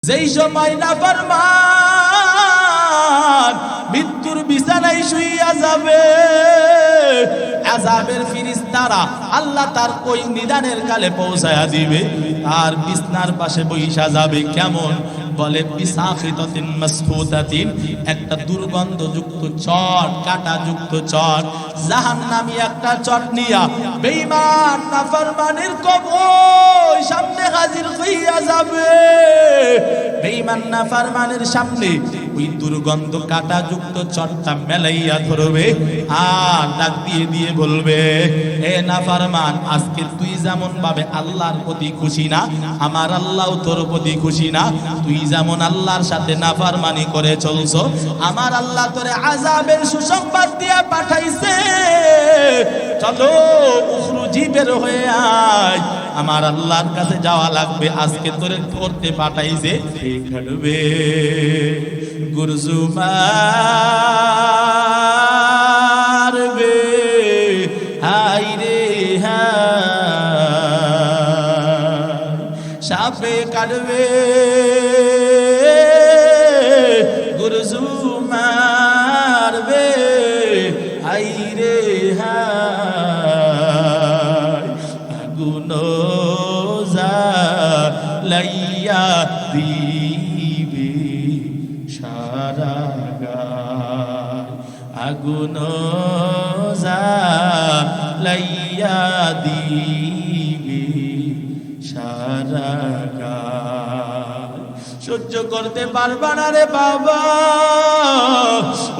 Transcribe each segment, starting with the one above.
যেই সময় নাফরমান মৃত্যুর বিছানায় শুইয়া যাবে, আযাবের ফেরেশতারা আল্লাহ তার ওই নিদানের কালে পৌঁছায়া দিবে। আর বিছনার পাশে বইসা যাবে কেমন বলে, বিসাখিতাতিন মাসফুতাতিন, একটা দুর্গন্ধযুক্ত চট, কাঁটাযুক্ত চট, জাহান্নামী একটা চট নিয়া বেঈমান নাফরমানের কবর সামনে হাজির হইয়া যাবে। বেঈমান নাফরমানের সামনে ওই দুর্গন্ধ কাঁটাযুক্ত চটটা মেলাইয়া ধরবে আর ডাক দিয়ে দিয়ে বলবে, এ নাফরমান, আজকে তুই যেমন ভাবে আল্লাহর প্রতি খুশি না, আমার আল্লাহও তোর প্রতি খুশি না। তুই যেমন আল্লাহর সাথে নাফরমানি করে চলছো, আমার আল্লাহ তোরে আযাবের সুসংবাদ দিয়া পাঠাইছে। চলো উখরুজি, বের হয়ে আয়, আমার আল্লাহর কাছে যাওয়া লাগবে, আজকে তোরে করতে পাঠাইছে। ঘটবে গুরজুমারবে, হাই রে হাই, সাপে কাটবে গুরজুমারবে, হাই রে হাই, আগুন জ্বালাইয়া দিবে সারা গায়, আগুন জ্বালাইয়া দিবে সারা গায়। সহ্য করতে পারবা না রে বাবা,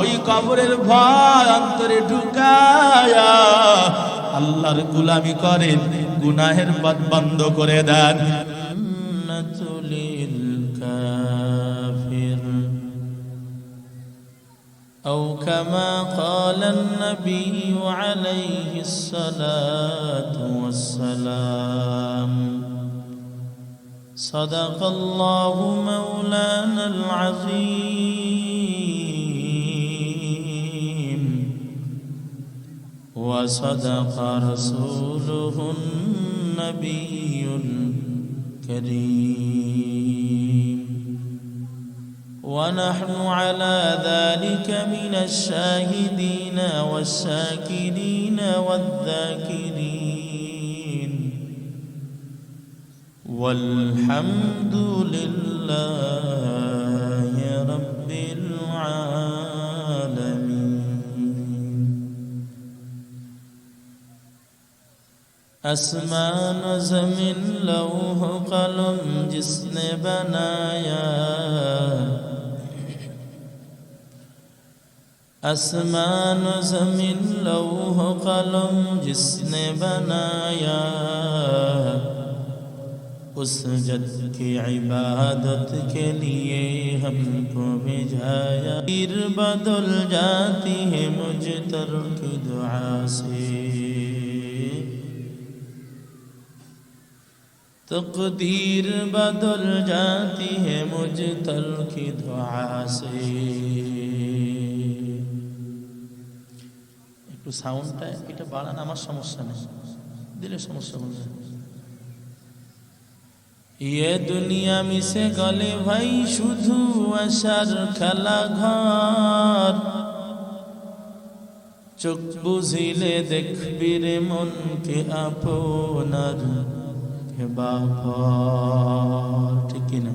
ওই কবরের ভয় অন্তরে ঢুকায়া আল্লাহর গোলামি করেন, গুনাহের পথ বন্ধ করে দেন। أو كما قال النبي عليه الصلاة والسلام صدق الله مولانا العظيم وصدق رسوله النبي الكريم ونحن على ذلك من الشاهدين والشاكرين والذاكرين والحمد لله رب العالمين. आसमान ज़मीन लौह कलम जिसने बनाया, आसमान ज़मीन लौह कलम जिसने बनाया, उस जद की इबादत के लिए हमको भेजाया। तीर बदल जाती है मुझ तर की दुआ से, तकदीर बदल जाती है मुझ तर की दुआ से। একটু সাউন্ডটা এটা বাড়ান, আমার সমস্যা নেই, দিলে সমস্যা বলবে। ये दुनिया मिसे गले भाई শুধু আশার খেলা ঘর, চোখ বুঝিলে দেখবি রে মনকে আপনার বাপর। ঠিক কিনা?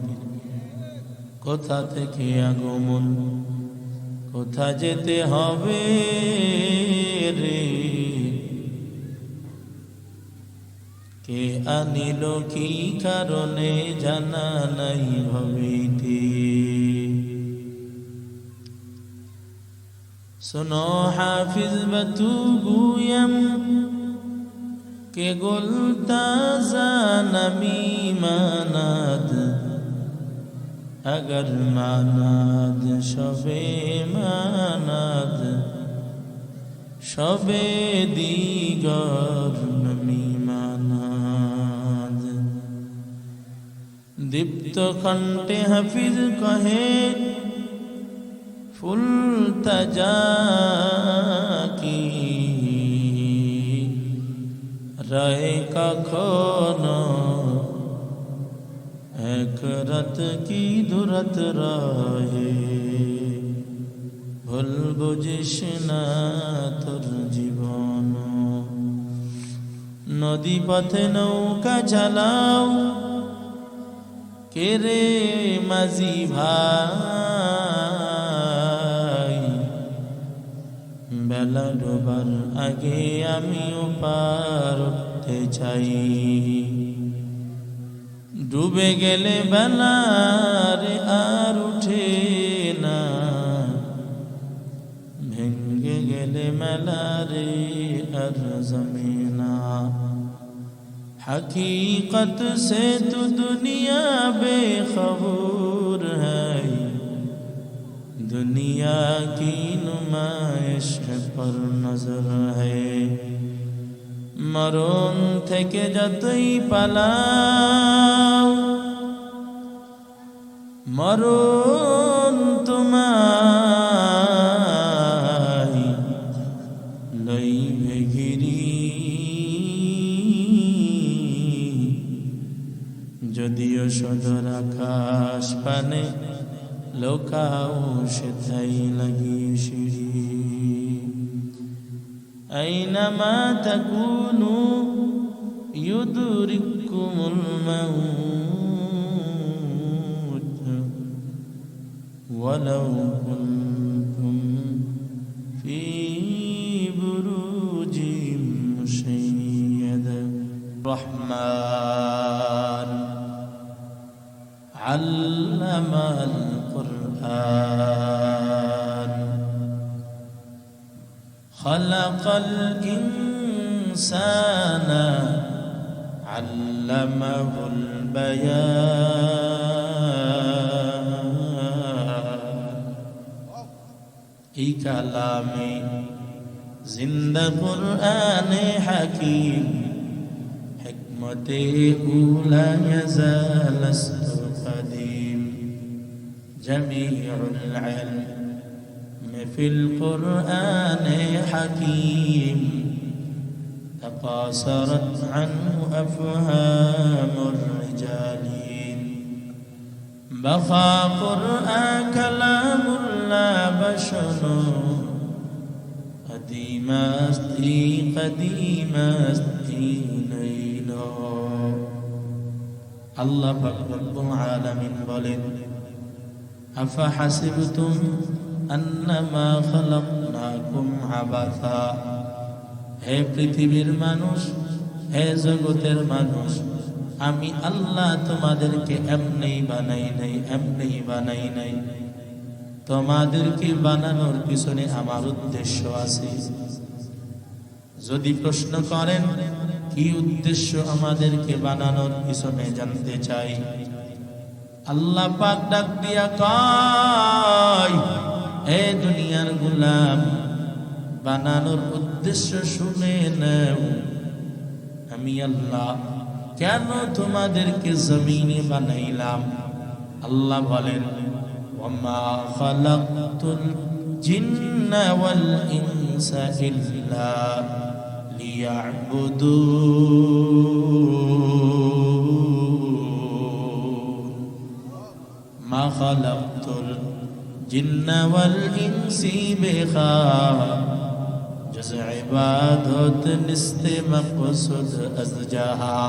কোথা থেকে আগমন, কোথা যেতে হবে রে, কে আনিল কি কারণে জানা নাই ভবিতে। सुनो हाफिज बतू गुयम के गुलताजा नमी मानाद, अगर मानाद शबे मानाद शबे दीगर नमी मानाद। दीप्त कंठे हाफिज कहे ফুল তাজা কি রয়ে কখনো এক রাত কি দুরাত রহে, ভুল বুঝিস না তোর জীবন। নদী পথে নৌকা চালাও কে রে মাঝি ভাই, বেলা ডোবার আগে আমিও পার হতে চাই। ডুবে গেলে বেলা রে আর উঠে না, ভেঙ্গে গেলে মেলা রে আর জমে না। हकीकत से तो दुनिया बेखबर है, दुनिया की नुमाइश पर नजर है। मरण থেকে যতই পালাও, মরণ তোমায় লইবে ঘিরি। যদিও সদর আকাশ পানে লোকাও সেথাই লাগিয়ে সিঁড়ি। আইনামা তাকুনু ইউদরিকুমুল মাউত ওয়ালাউ কুনতুম ফি বুরুজিম মুশাইয়াদা। রহমান علم القرآن خلق الإنسان علمه البيان। এই কালামে জিন্দা কুরআন হাকিম, হিকমতে উলা ইয়াজাল قديم। جميع العلم في القرآن حكيم، تقاصرت عنه أفهام الرجال. بقى قرآن كلام لا بشر، قديم أستي قديم أستي نيلا। আল্লাহ পাক রব্বুল আলামিন বলেন, আফা হাসিবতুম আন্নামা খালাকনাকুম আবাথা। হে পৃথিবীর মানুষ, হে জগতের মানুষ, আমি আল্লাহ তোমাদেরকে এমনি বানাই নাই। তোমাদেরকে বানানোর পিছনে আমার উদ্দেশ্য আছে। যদি প্রশ্ন করেন কি উদ্দেশ্য আমাদেরকে বানানোর পিছনে জানতে চাই, আল্লাহ পাক ডাক দিয়া কয়, হে দুনিয়ার গোলাম, বানানোর উদ্দেশ্য শুনে নাও। আমি আল্লাহ কেন তোমাদেরকে জমিনে বানাইলাম। আল্লাহ বলেন, ওয়ামা খালাকতুল জিন্না ওয়াল ইনসা ইল্লা লিয়াবুদুন। মা খালাকতুল জিন্না ওয়াল ইনসি বিখা, জজ ইবাদত নিস্তে মকসুদ আজজাহা।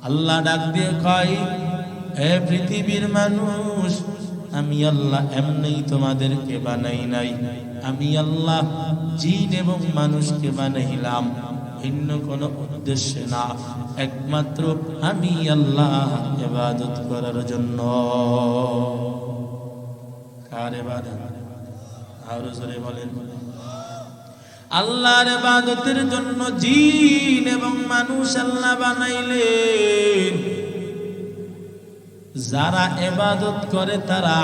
আল্লাহ ডাক দিয়ে কয়, হে পৃথিবীর মানুষ, আমি আল্লাহ এমনি তোমাদেরকে বানাই নাই। আমি আল্লাহ জিন এবং মানুষকে বানাইলাম ভিন্ন কোনো উদ্দেশ্যে না, একমাত্র আমি আল্লাহ ইবাদত করার জন্য। কার ইবাদত? আরো জোরে বলেন। আল্লাহর ইবাদতের জন্য জিন এবং মানুষ আল্লাহ বানাইলেন। যারা ইবাদত করে তারা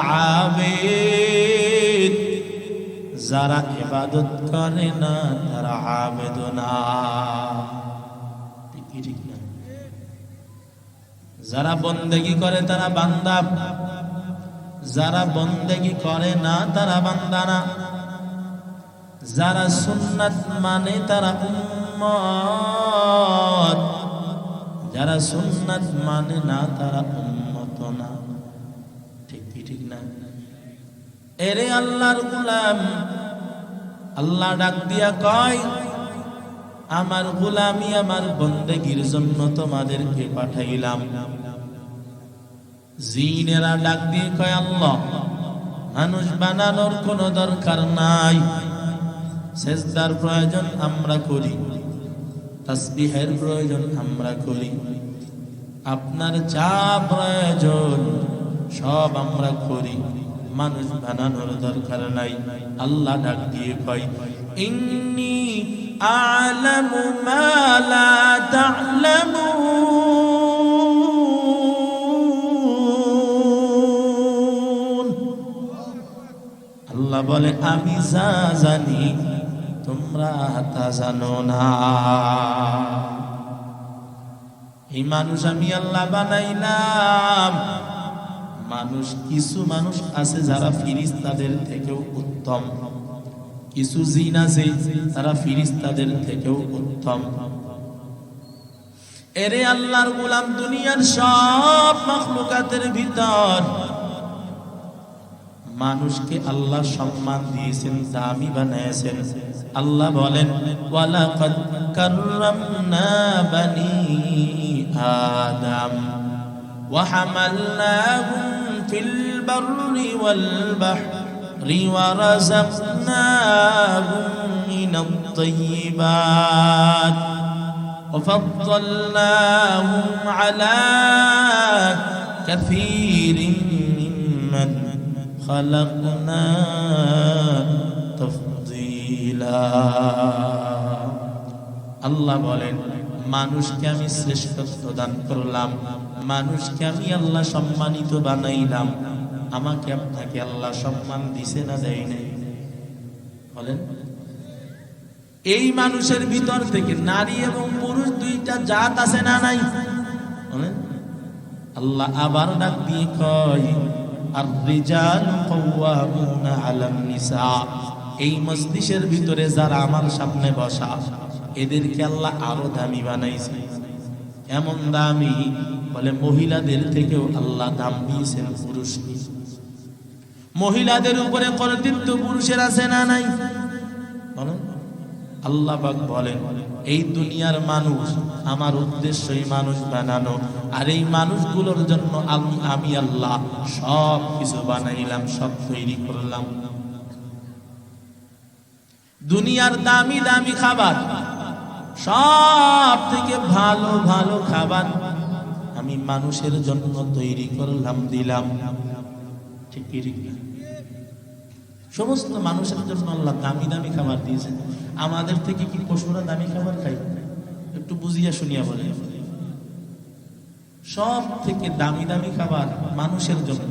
আবেদ, যারা ইবাদত করে না তারা আবেদ না। ঠিক না? যারা বন্দেগী করে তারা বান্দা, যারা বন্দেগী করে না তারা বান্দা না। যারা সুন্নাত মানে তারা উম্মত, যারা সুন্নাত মানে না তারা উম্মত না। ঠিক কি ঠিক না? এরে আল্লাহর গোলাম, আল্লাহ ডাক দিয়া কয়, আমার গোলামি আমার বন্দেগীর জন্য তোমাদেরকে পাঠাইলাম। জিনেরা ডাক দিয়ে কয়, আল্লাহ মানুষ বানানোর কোনো দরকার নাই, সেজদার প্রয়োজন আমরা করি, তাসবিহের প্রয়োজন আমরা করি, আপনার যা প্রয়োজন সব আমরা করি, মানুষ বানানোর দরকার নাই। আল্লাহ ডাক দিয়ে কয়, ইন্নী আ'লামু মা লা তা'লামুন। আল্লাহ বলে, আমি যা জানি তোমরা তা জানো না। এই মানুষ আমি আল্লাহ বানাইলাম। মানুষ, কিছু মানুষ আছে যারা ফেরেশতাদের থেকেও উত্তম, কিছু জিন আছে তারা ফেরেশতাদের থেকেও উত্তম। এরে আল্লাহর গোলাম, দুনিয়ার সব মাখলুকাতের ভিতর মানুষকে আল্লাহ সম্মান দিয়েছেন, দামি বানাইছেন। আল্লাহ বলেন, ওয়ালাকাদ কাররামনা বানি আদম ওয়া হামালনাহুম ফিল বাররি ওয়াল বাহরি ওয়া রাযাকনাহুম মিনাত তাইয়্যিবাত ওয়া ফাদ্দালনাহুম আলা কাসীরিন মিম্মান খালাকনা তাফদীলা। আল্লাহ বলেন, মানুষকে আমি শ্রেষ্ঠত্ব দান করলাম, মানুষকে আমি আল্লাহ সম্মানিত বানাইলাম। আমাকে আপনাকে আল্লাহ সম্মান দিছে না দেয় নাই? বলেন। এই মানুষের ভিতর থেকে নারী এবং পুরুষ দুইটা জাত আছে না নাই? বলেন। আল্লাহ আবার ডাক দিয়ে কয়, আর-রিজালু কাওয়ামুনা আলান নিসা। এই মজলিসের ভিতরে যারা আমার সামনে বসা, এদেরকে আল্লাহ আরো দামি বানাইছে। এমন দামি, বলে মহিলাদের থেকেও আল্লাহ দাম দিয়েছেন পুরুষকে। মহিলাদের উপরে কর্তৃত্ব পুরুষের আছে না নাই? বলেন। আল্লাহ পাক বলেন, এই দুনিয়ার মানুষ আমার উদ্দেশ্যই মানুষ বানানো, আর এই মানুষগুলোর জন্য আমি আল্লাহ সব কিছু বানাইলাম, সব তৈরি করলাম। দুনিয়ার দামি দামি খাবার, সব থেকে ভালো ভালো খাবার আমি মানুষের জন্য তৈরি করলাম, দিলাম। ঠিক কি ঠিক না? সমস্ত মানুষের জন্য আল্লাহ দামি দামি খাবার দিয়েছে। আমাদের থেকে কি পশুরা দামি খাবার খায়? একটু বুঝিয়া শুনিয়া বলে। সব থেকে দামি দামি খাবার মানুষের জন্য।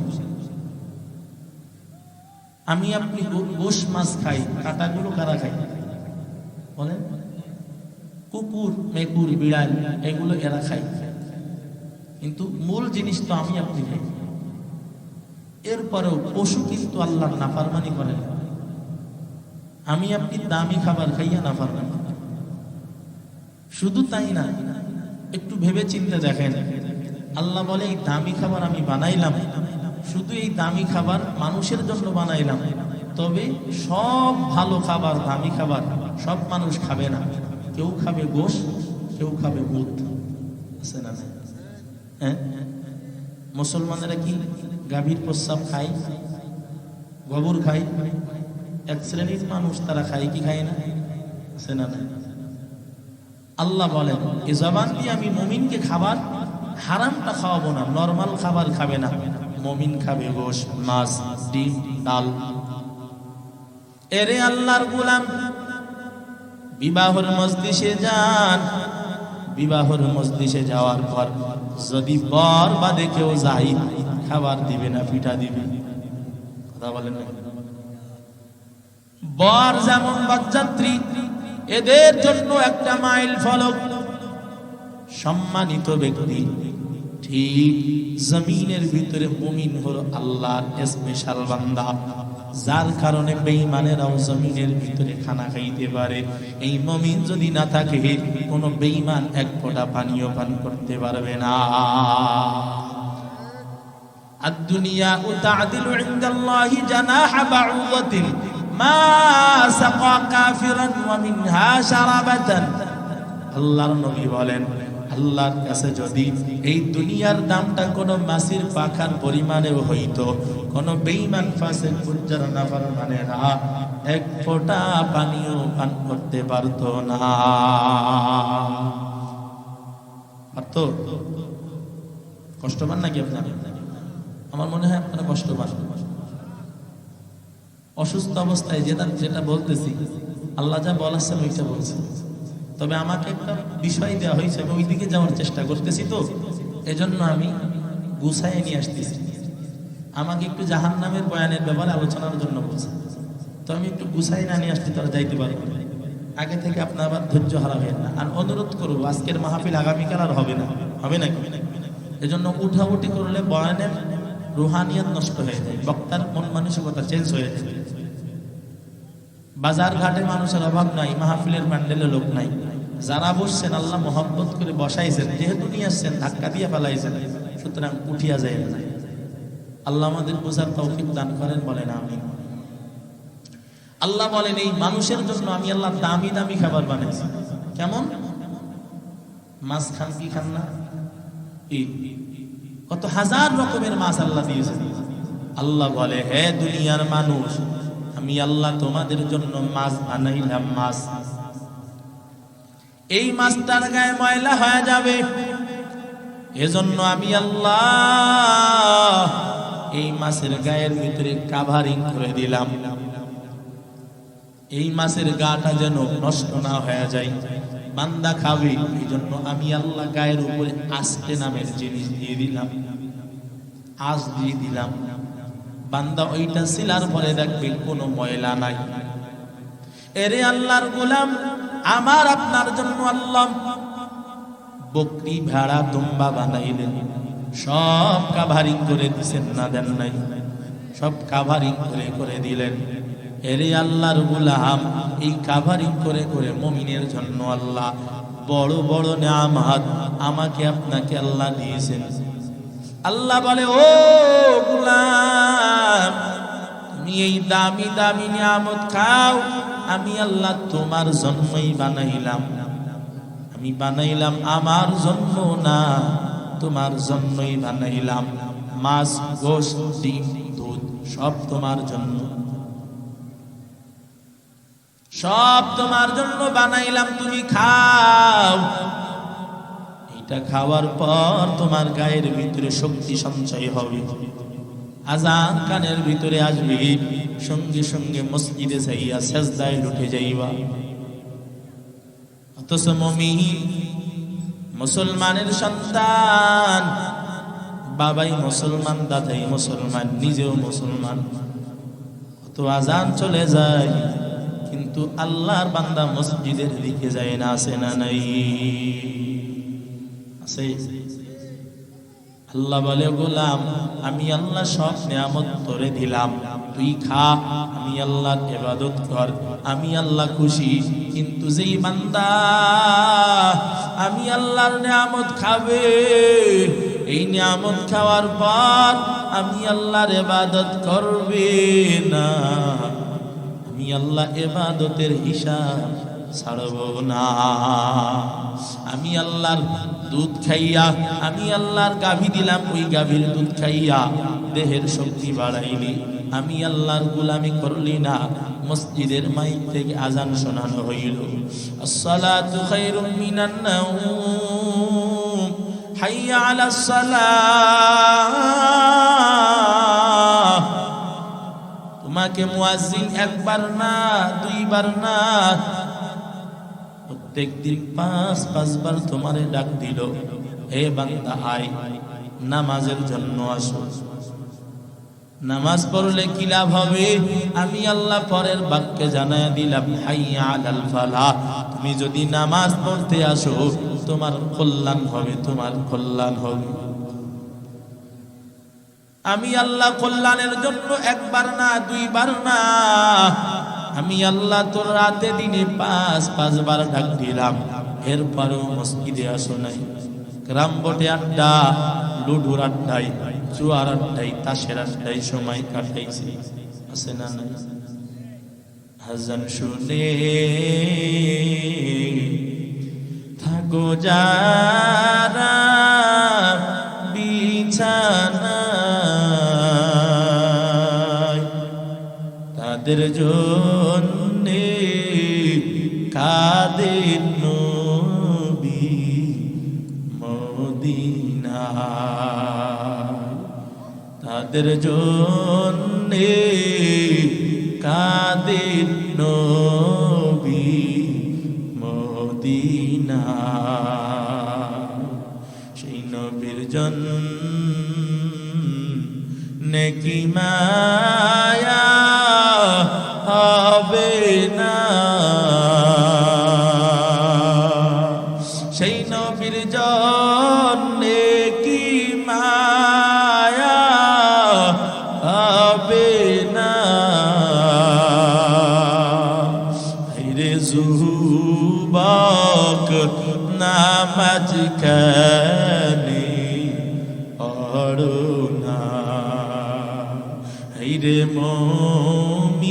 আমি আপনি গোশ মাছ খাই, কাঁটাগুলো কারা খাই? বলেন। কুকুর, মেকুর, বিড়াল এগুলো এরা খায়, কিন্তু মূল জিনিস তো আমি আপনি খাই। এরপরেও পশু কিন্তু আল্লাহর নাফরমানি করে। আমি আপনি দামি খাবার খাইয়া নাফরমানি। শুধু তাই না, একটু ভেবে চিন্তে দেখেন, আল্লাহ বলে এই দামি খাবার আমি বানাইলাম, শুধু এই দামি খাবার মানুষের জন্য বানাইলাম, তবে সব ভালো খাবার, দামি খাবার সব মানুষ খাবে না। কেউ খাবে গোশ, কেউ খাবে বুট, আছে না? হ্যাঁ, মুসলমানেরা কি গাভীর প্রস্রাব খায়, গোবর খায়? এক শ্রেণীর মানুষ তারা খায় কি খায় না? আছে না? আল্লাহ বলেন, এ জবান দিয়ে আমি মুমিনকে খাবার হারামটা খাওয়াবো না, নরমাল খাবার খাবে না। মুমিন খাবে গোশ, মাছ, ডিম, ডাল। এরে আল্লাহর গোলাম, বিবাহের মজলিসে যান। বিবাহের মজলিসে যাওয়ার পর যদি বর বাদে কেউ যায়, খাবার দিবে না, পিঠা দিবে? কথা বলেন না? বর যেমন বরযাত্রী, এদের জন্য একটা মাইল ফলক। সম্মানিত ব্যক্তি, ঠিক জমিনের ভিতরে মুমিন হলো আল্লাহর স্পেশাল বান্দা। যার কারণে বেঈমানেরাও জমিনের ভিতরে খানা খাইতে পারে। এই মুমিন যদি না থাকে, কোন বেঈমান এক ফোঁটা পানিও পান করতে পারবে না। الدنيا تعدل عند الله جناح بعوضة ما سقى كافرا ومنها شربة। আল্লাহর নবী বলেন, আল্লাহর কাছে যদি এই দুনিয়ার দামটা কোন মাছির পাখার পরিমাণেও হইতো, কোন বেঈমান ফাসিক ফুজ্জার নাফরমানেরা এক ফোঁটা পানিও পান করতে পারতো না। পারতো? কষ্ট পান নাকি আপনারা? আমার মনে হয় আপনারা কষ্ট পান। অসুস্থ অবস্থায় যেটা বলতেছি, আল্লাহ যা বলেছেন ওইটা বলছেন। তবে আমাকে একটা বিষয় দেওয়া হয়েছে, আমি ওইদিকে যাওয়ার চেষ্টা করতেছি, তো এজন্য আমি গুছাইয়ে নিয়ে আসতেছি। আমাকে একটু জাহান্নামের বয়ানের ব্যাপারে আলোচনার জন্য বলছে, তো আমি একটু গুছাই না নিয়ে আসতে তারা যাইতে পারবো না। আগে থেকে আপনার আবার ধৈর্য হারাবেন না। আর অনুরোধ করবো, আজকের মাহফিল আগামীকাল আর হবে না, হবে নাকি? এজন্য উঠাউঠি করলে বয়ানের রুহানিয়ত নষ্ট হয়ে যায়, বক্তার মন মানসিকতা চেঞ্জ হয়ে যায়। বাজার ঘাটে মানুষের অভাব নাই, মাহফিলের প্যান্ডেলে লোক নাই। যারা বসছেন আল্লাহ মোহাব্বত করে বসাইছেন, যেহেতু নিয়ে আসছেন, ধাক্কা দিয়ে ফেলাইছেন, সুতরাং উঠিয়া যায় না। আল্লাহ আমাদের বোঝার তৌফিক দান করেন, বলেন আমিন। আল্লাহ বলেন, এই মানুষের জন্য আমি আল্লাহ দামি দামি খাবার বানাইছি। কেমন? মাছ খান কি খান না? কত হাজার রকমের মাছ আল্লাহ দিয়েছেন। আল্লাহ বলে, হে দুনিয়ার মানুষ, আমি আল্লাহ তোমাদের জন্য মাছ বানাইলাম। মাছ, এই মাছটার গায়ে ময়লা হয়ে যাবে, এজন্য আমি আল্লাহ এই মাছের গায়ের ভিতরে কাভারিং করে দিলাম। এই মাছের গাটা যেন নষ্ট না হয়ে যায়, বান্দা খাবে, এই জন্য আমি আল্লাহ গায়ের উপরে আস্তে নামের জিনিস দিয়ে দিলাম, আঁশ দিয়ে দিলাম। বান্দা ওইটা সিলার পরে দেখবে কোনো ময়লা নাই। এরে আল্লাহর গোলাম, আমার আপনার জন্য আল্লাহ বকরি, ভেড়া, দুম্বা বানাইলেন, সব কাভারিং করে দিছেন না? দেন নাই? সব কাভারিং করে করে দিলেন। এরে আল্লাহর গোলাম, এই কাভারিং করে করে মুমিনের জন্য আল্লাহ বড় বড় নিয়ামত আমাকে আপনাকে আল্লাহ দিয়েছেন। আল্লাহ বলে, ও গোলাম, তুমি এই দামি দামি নিয়ামত খাও, আমি আল্লাহ তোমার জন্যই বানাইলাম। আমি বানাইলাম আমার জন্য না, তোমার জন্যই বানাইলাম। মাছ, গোশত, ডিম, দুধ সব তোমার জন্য, সব তোমার জন্য বানাইলাম, তুমি খাও। এটা খাওয়ার পর তোমার গায়ের ভিতরে শক্তি সঞ্চয় হবে, আজান কানের ভিতরে আসবে, সঙ্গে সঙ্গে মসজিদে যাইয়া সেজদায় উঠে যাইবা। অথচ মুমিন, মুসলমানের সন্তান, বাবাই মুসলমান, দাদাই মুসলমান, নিজেও মুসলমান, তো আজান চলে যায়, কিন্তু আল্লাহর বান্দা মসজিদের দিকে যায় না। আছে না নাই? আছে। আল্লাহ বলে, গোলাম, আমি আল্লাহ সব নিয়ামত তোরে দিলাম, তুই খা, আমি আল্লাহর ইবাদত কর, আমি আল্লাহ খুশি। কিন্তু যেই বান্দা আমি আল্লাহর নিয়ামত খাবে, এই নিয়ামত খাওয়ার পর আমি আল্লাহর ইবাদত করবে না, আমি আল্লাহ ইবাদতের হিসাব ছাড়ব না। আমি আল্লাহর দুধ খাইয়া, আমি আল্লাহর গাভী দিলাম, ওই গাভীর দুধ খাইয়া দেহের শক্তি বাড়াইলি, আমি আল্লাহর গোলামি করলি না। মসজিদের মাইক থেকে আজান শোনানো হইল, আসসালাতু খায়রুম মিনান নাওম, হাইয়া আলাস সালাহ। তোমাকে মুয়াজ্জিন একবার না, দুইবার না, প্রত্যেক দিন ৫ বার তোমারে ডাক দিল, হে বান্দা আয়, নামাজের জন্য আসো। নামাজ পড়লে কি লাভ হবে? আমি আল্লাহ পরের বাক্যে জানায় দিলাম, হাইয়া আলাল ফালাহ। তুমি যদি নামাজ পড়তে আসো, তোমার কল্যাণ হবে, তোমার কল্যাণ হবে। আমি আল্লাহ কল্যাণের জন্য একবার না দুইবার না, আমি আল্লাহ তোর রাতে দিনে 5 বার ডাক দিলাম, এরপরও মসজিদে আসো নাই। গ্রাম বটে আড্ডা, লুডুর আড্ডায়, জুয়ার আড্ডায়, তাসের আড্ডায় সময় কাটাইছি, আছে না নাই? আযান শুনে থাকো যারা বিছানায়, তাদের জন্যে কাঁদেন নবী মদিনায়, তাদের জন্যে কাঁদেন নবী মদিনায়। সেই নবীর জন্যে কি মায়া হবে না, সেই নবীর জন্যে কি মায়া হবে না। রে যুবক নামাজ কানে পড়ো না, রে মুমিন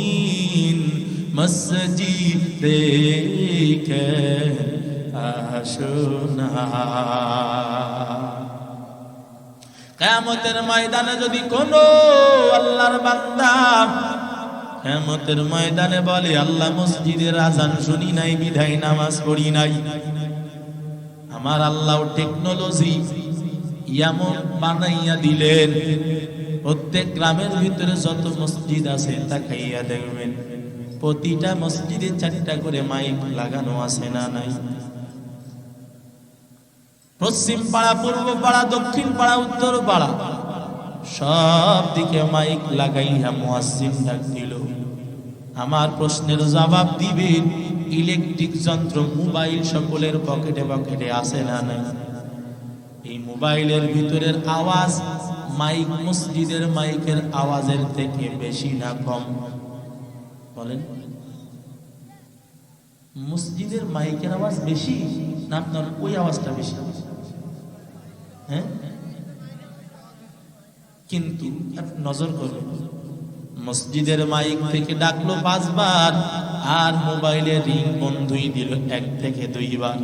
মসজিদে কে আসো না। কিয়ামতের ময়দানে যদি কোনো আল্লাহর বান্দা কিয়ামতের ময়দানে বলে আল্লাহ মসজিদের আযান শুনি নাই বিধায় নামাজ পড়ি নাই, আমার আল্লাহ টেকনোলজি এমন বানাইয়া দিলেন, প্রত্যেক গ্রামের ভিতরে যত মসজিদ আছে তাকাইয়া দেখবেন প্রতিটা মসজিদে 4টা করে মাইক লাগানো আছে না নাই? পশ্চিম পাড়া, পূর্ব পাড়া, দক্ষিণ পাড়া, উত্তর পাড়া, সব দিকে মাইক লাগাইয়া মুয়াজ্জিন ডাক দিল। আমার প্রশ্নের জবাব দিবেন, ইলেকট্রিক যন্ত্র মোবাইল সকলের পকেটে পকেটে আছে না নাই? এই মোবাইলের ভিতরের আওয়াজ মাইক মসজিদের মাইকের আওয়াজের থেকে বেশি না কম? বলেন, মসজিদের মাইকের আওয়াজ বেশি না আপনার ওই আওয়াজটা বেশি? হ্যাঁ, কিন্তু নজর করবেন, মসজিদের মাইক থেকে ডাকলো 5 বার আর মোবাইলের রিং বন্ধুই দিল 1 থেকে 2 বার।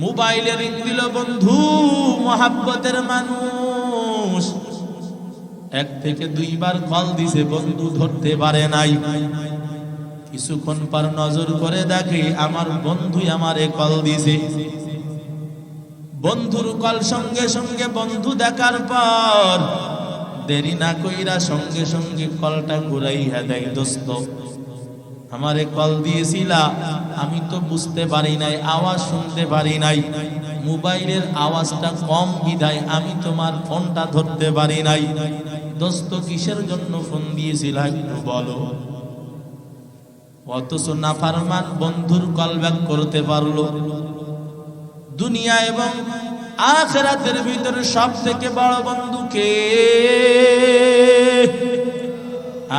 মোবাইলে রিং দিল বন্ধু, মহাব্বতের মানুষ, 1 থেকে 2 বার কল দিছে, বন্ধু ধরতে পারে নাই। কিছুক্ষণ পর নজর করে দেখে আমার বন্ধু আমারে কল দিছে। বন্ধুর কল সঙ্গে সঙ্গে বন্ধু দেখার পর দেরি না কইরা সঙ্গে সঙ্গে কলটা ঘুরাইয়া দেয়, দোস্ত আমারে কল দিয়েছিলা, আমি তো বুঝতে পারি নাই, আওয়াজ শুনতে পারি নাই, মোবাইলের আওয়াজটা কম বিধায় আমি তোমার ফোনটা ধরতে পারি নাই। দোস্ত কিসের জন্য ফোন দিয়েছিলা একটু বলো। অথচ নাফরমান বন্ধুর কল ব্যাক করতে পারলো। দুনিয়া এবং আখিরাতের ভিতরে সব থেকে বড় বন্ধু কে?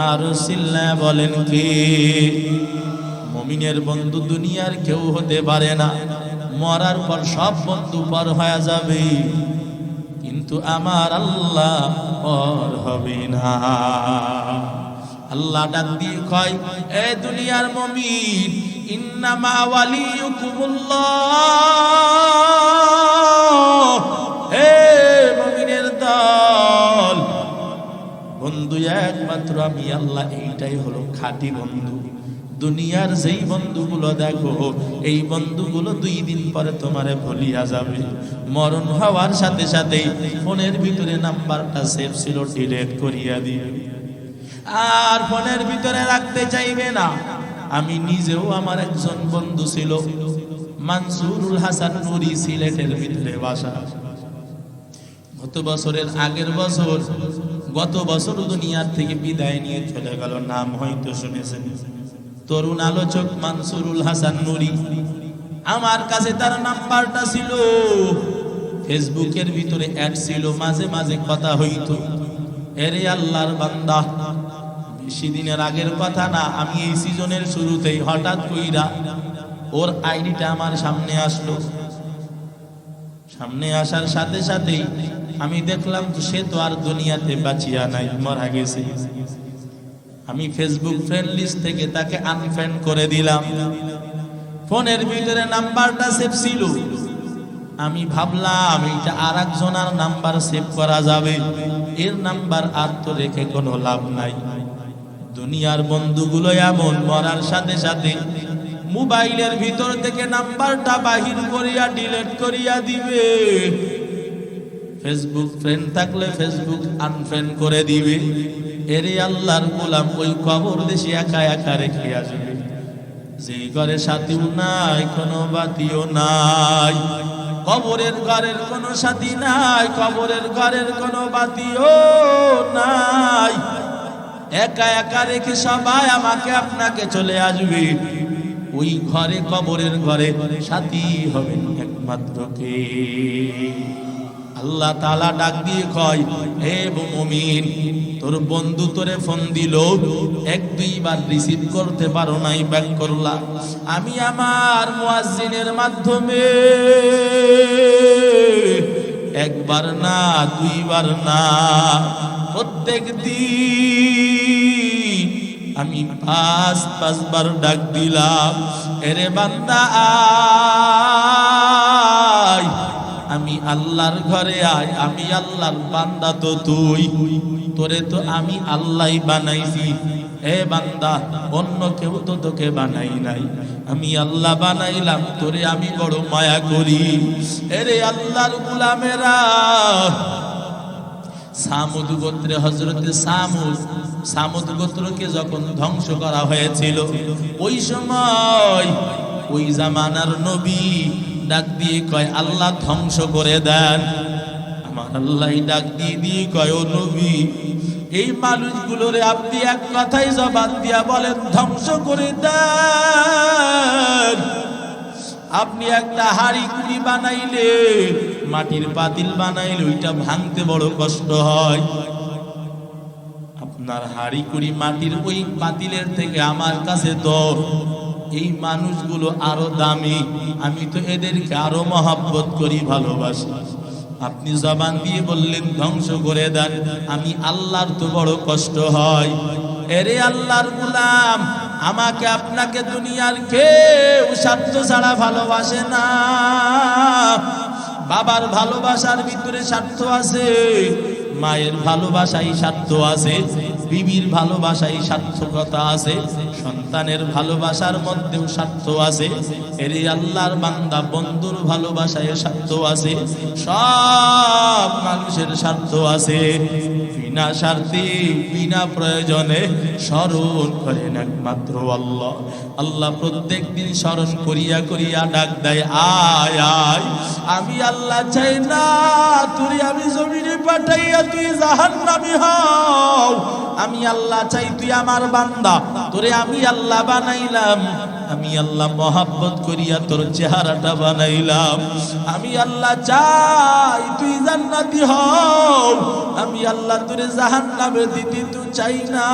আর সিল্লা বলেন কে? মুমিনের বন্ধু দুনিয়ার কেউ হতে পারে না, মরার পর সব বন্ধু পর হয়ে যাবে, কিন্তু আমার আল্লাহ পর হবে না। আল্লাহ ডাক দিয়ে কয়, এ দুনিয়ার মুমিন, ইন্নামা ওয়ালিয়ুকুমুল্লাহ, হে মুমিনের দল, বন্ধু একমাত্র আমি আল্লাহ, এইটাই হলো খাঁটি বন্ধু। দুনিয়ার যেই বন্ধুগুলো দেখো, এই বন্ধুগুলো 2 দিন পরে তোমারে ভুলিয়া যাবে। মরণ হওয়ার সাথে সাথেই ফোনের ভিতরে নাম্বারটা সেভ ছিল ডিলিট করিয়া দিবে, আর ফোনের ভিতরে রাখতে চাইবে না। আমি নিজেও, আমার একজন বন্ধু ছিল মানসুরুল হাসান নুরি, সিলেটের ভিতরে বাসা। গত বছরের আগের বছর, গত বছর দুনিয়ার থেকে বিদায় নিয়ে চলে গেল। নাম হয়তো শুনেছেন, তরুণ আলোচক মানসুরুল হাসান নুরি। আমার কাছে তার নাম্বারটা ছিল, ফেসবুকের ভিতরে অ্যাড ছিল, মাঝে মাঝে কথা হইতো। এরে আল্লাহর বান্দা, বেশি দিনের আগের কথা না, আমি এই সিজনের শুরুতেই হঠাৎ কইরা ওর আইডিটা আমার সামনে আসলো। সামনে আসার সাথে সাথেই আমি দেখলাম যে সে তো আর দুনিয়াতে বাঁচিয়া নাই, মারা গেছে। আমি ফেসবুক ফ্রেন্ড লিস্ট থেকে তাকে আনফ্রেন্ড করে দিলাম। ফোনের ভিতরে নাম্বারটা সেভ ছিল, আমি ভাবলাম এটা আর একজনের নাম্বার সেভ করা যাবে, এর নাম্বার আর তো রেখে কোনো লাভ নাই। দুনিয়ার বন্ধুগুলো এমন, মরার সাথে সাথে মোবাইলের ভিতর থেকে নাম্বারটা বাহির করিয়া ডিলিট করিয়া দিবে। ফেসবুক ফ্রেন্ড থাকলে ফেসবুক আনফ্রেন্ড করে দিবে। এরে আল্লাহর গোলাম ওই কবর দেশে একা একা রেখে আসবে, যে ঘরে সাথীও নাই, কোনো বাতিও নাই। কবরের ঘরের কোনো সাথী নাই, কবরের ঘরের কোনো বাতিও নাই। একা একা রেখে সবাই আমাকে আপনাকে চলে আসবে। ওই ঘরে, কবরের ঘরে সাথী হবেন একমাত্র কে? আল্লাহ তাআলা ডাক দিয়ে কয়, হে মুমিন, তোর বন্ধু তোরে ফোন দিল, এক দুইবার রিসিভ করতে পারো নাই, ব্যাক করলা। আমি আমার মুয়াজ্জিনের মাধ্যমে একবার না, দুইবার না, প্রত্যেক দিন আমি পাঁচবার ডাক দিলাম, এরে বান্দা আয়, আমি আল্লাহর ঘরে আয়, আমি আল্লাহর বান্দা তো তুই, তোরে তো আমি আল্লাহই বানাইছি। এ বান্দা, অন্য কেউ তো তোকে বানাই নাই, আমি আল্লাহ বানাইলাম, তোরে আমি বড় মায়া করি। এরে আল্লাহর গোলামেরা, সামুদ গোত্রে হযরতে সামুদ গোত্রকে যখন ধ্বংস করা হয়েছিল, ওই সময় ওই জামানার নবী ডাক দিয়ে কয়, আল্লাহ ধ্বংস করে দেন। আমার আল্লাহ ডাক দিয়ে কয়, ও নবী, এই মানুষগুলোরে আপনি এক কথাই জবাব দিয়া বলেন, ধ্বংস করে দেন। আপনি একটা হাড়ি কুড়ি বানাইলে, মাটির পাতিল বানাইলে ওইটা ভাঙতে বড় কষ্ট হয়। আপনার হাড়ি কুড়ি মাটির ওই পাতিলের থেকে আমার কাছে তো এই মানুষগুলো আরো দামি, আমি তো এদেরকে আরো মহব্বত করি, ভালোবাসি। আপনি জবান দিয়ে বললেন ধ্বংস করে দেন, আমি আল্লাহর তো বড় কষ্ট হয়। এরে আল্লাহর গোলাম, আমাকে আপনাকে দুনিয়ার কেউ স্বার্থ ছাড়া ভালোবাসে না। বাবার ভালোবাসার ভিতরে স্বার্থ আছে, মায়ের ভালোবাসায় স্বার্থ আছে, বিবির ভালোবাসায় সার্থকতা আছে, সন্তানের ভালোবাসার মধ্যেও স্বার্থ আছে। এরে আল্লাহর বান্দা, বন্ধুর ভালোবাসায় স্বার্থ আছে, সব মানুষের স্বার্থ আছে। বিনা স্বার্থে, বিনা প্রয়োজনে স্মরণ করেন একমাত্র আল্লাহ। আল্লাহ প্রত্যেক দিন স্মরণ করিয়া করিয়া ডাক দেয়, আয় আয়। আমি আল্লাহ চাই না তুই আমি জমিনে পাঠাইয়া তুই জাহান্নামী হও। আমি আল্লাহ চাই তুই আমার বান্দা, তোরে আমি আল্লাহ বানাইলাম, আমি আল্লাহ মহাব্বত করিয়া তোর চেহারাটা বানাইলাম। আমি আল্লাহ চাই তুই জান্নাতি হও, আমি আল্লাহ তোরে জাহান্নামে দিতে তো চাই না।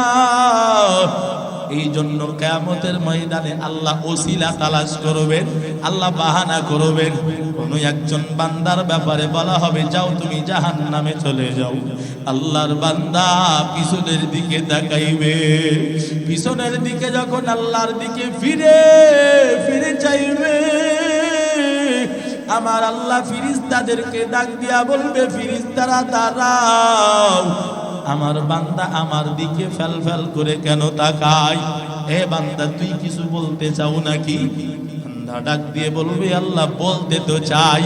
এই জন্য কিয়ামতের ময়দানে আল্লাহ ওসিলা তালাশ করবেন, আল্লাহ বাহানা করবেন। কোন একজন বান্দার ব্যাপারে বলা হবে, যাও তুমি জাহান্নামে চলে যাও। আল্লাহর বান্দা পিছনের দিকে তাকাইবে, পিছনের দিকে যখন আল্লাহর দিকে ফিরে ফিরে চাইবে, আমার আল্লাহ ফিরিস্তাদেরকে ডাক দিয়া বলবে, ফিরিস্তারা দাঁড়াও, আমার বান্দা আমার দিকে ফেল ফেল করে কেন তাকায়? এ বান্দা, তুই কিছু বলতে চাও নাকি? বান্দা ডাক দিয়ে বলবে, আল্লাহ বলতে তো চাই।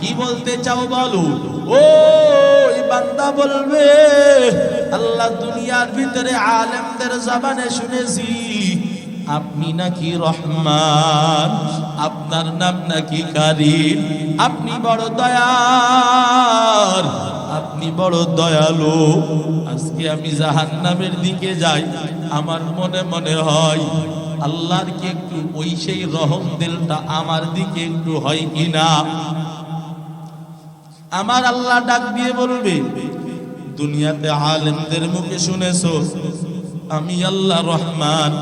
কি বলতে চাও বলো? ওই বান্দা বলবে, আল্লাহ দুনিয়ার ভিতরে আলেমদের জবানে শুনেছি আপনি নাকি রহমান, আপনার নাম নাকি কারীম, আপনি বড় দয়ার, আপনি বড় দয়ালু। আজকে আমি জাহান্নামের দিকে যাই, আমার মনে মনে হয় আল্লাহর কি একটু ওই সেই রহম দিলটা আমার দিকে একটু হয় কিনা। আমার আল্লাহ ডাক দিয়ে বলবে, দুনিয়াতে আলেমদের মুখে শুনেছো আমি আল্লাহ রহমান,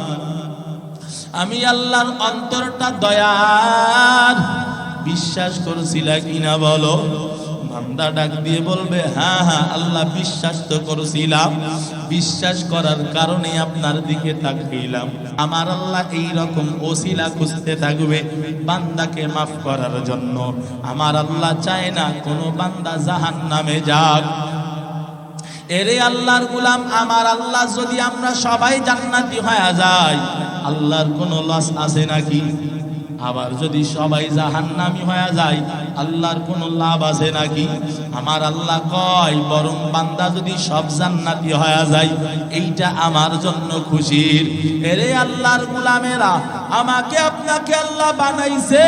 আমি আল্লাহর অন্তরটা দয়ার, বিশ্বাস করছিলা কিনা বলো? বান্দা ডাক দিয়ে বলবে, হ্যাঁ হ্যাঁ আল্লাহ বিশ্বাস তো করছিলাম, বিশ্বাস করার কারণে আপনার দিকে তাকাইলাম। আমার আল্লাহ এই রকম ওসিলা খুঁজতে থাকবে বান্দাকে মাফ করার জন্য। আমার আল্লাহ চায় না কোনো বান্দা জাহান্নামে যাক। এরে আল্লাহর গোলাম, আমার আল্লাহ যদি আমরা সবাই জান্নাতি হয়ে যাই, আল্লাহর কোনো লস আছে নাকি? আবার যদি সবাই জাহান্নামী হয়ে যায়, আল্লাহর কোনো লাভ আছে নাকি? আমার আল্লাহ কয়, বরং বান্দা যদি সব জান্নাতি হয়ে যায়, এইটা আমার জন্য খুশির। এরে আল্লাহর গোলামেরা, আমাকে আপনাকে আল্লাহ বানাইছে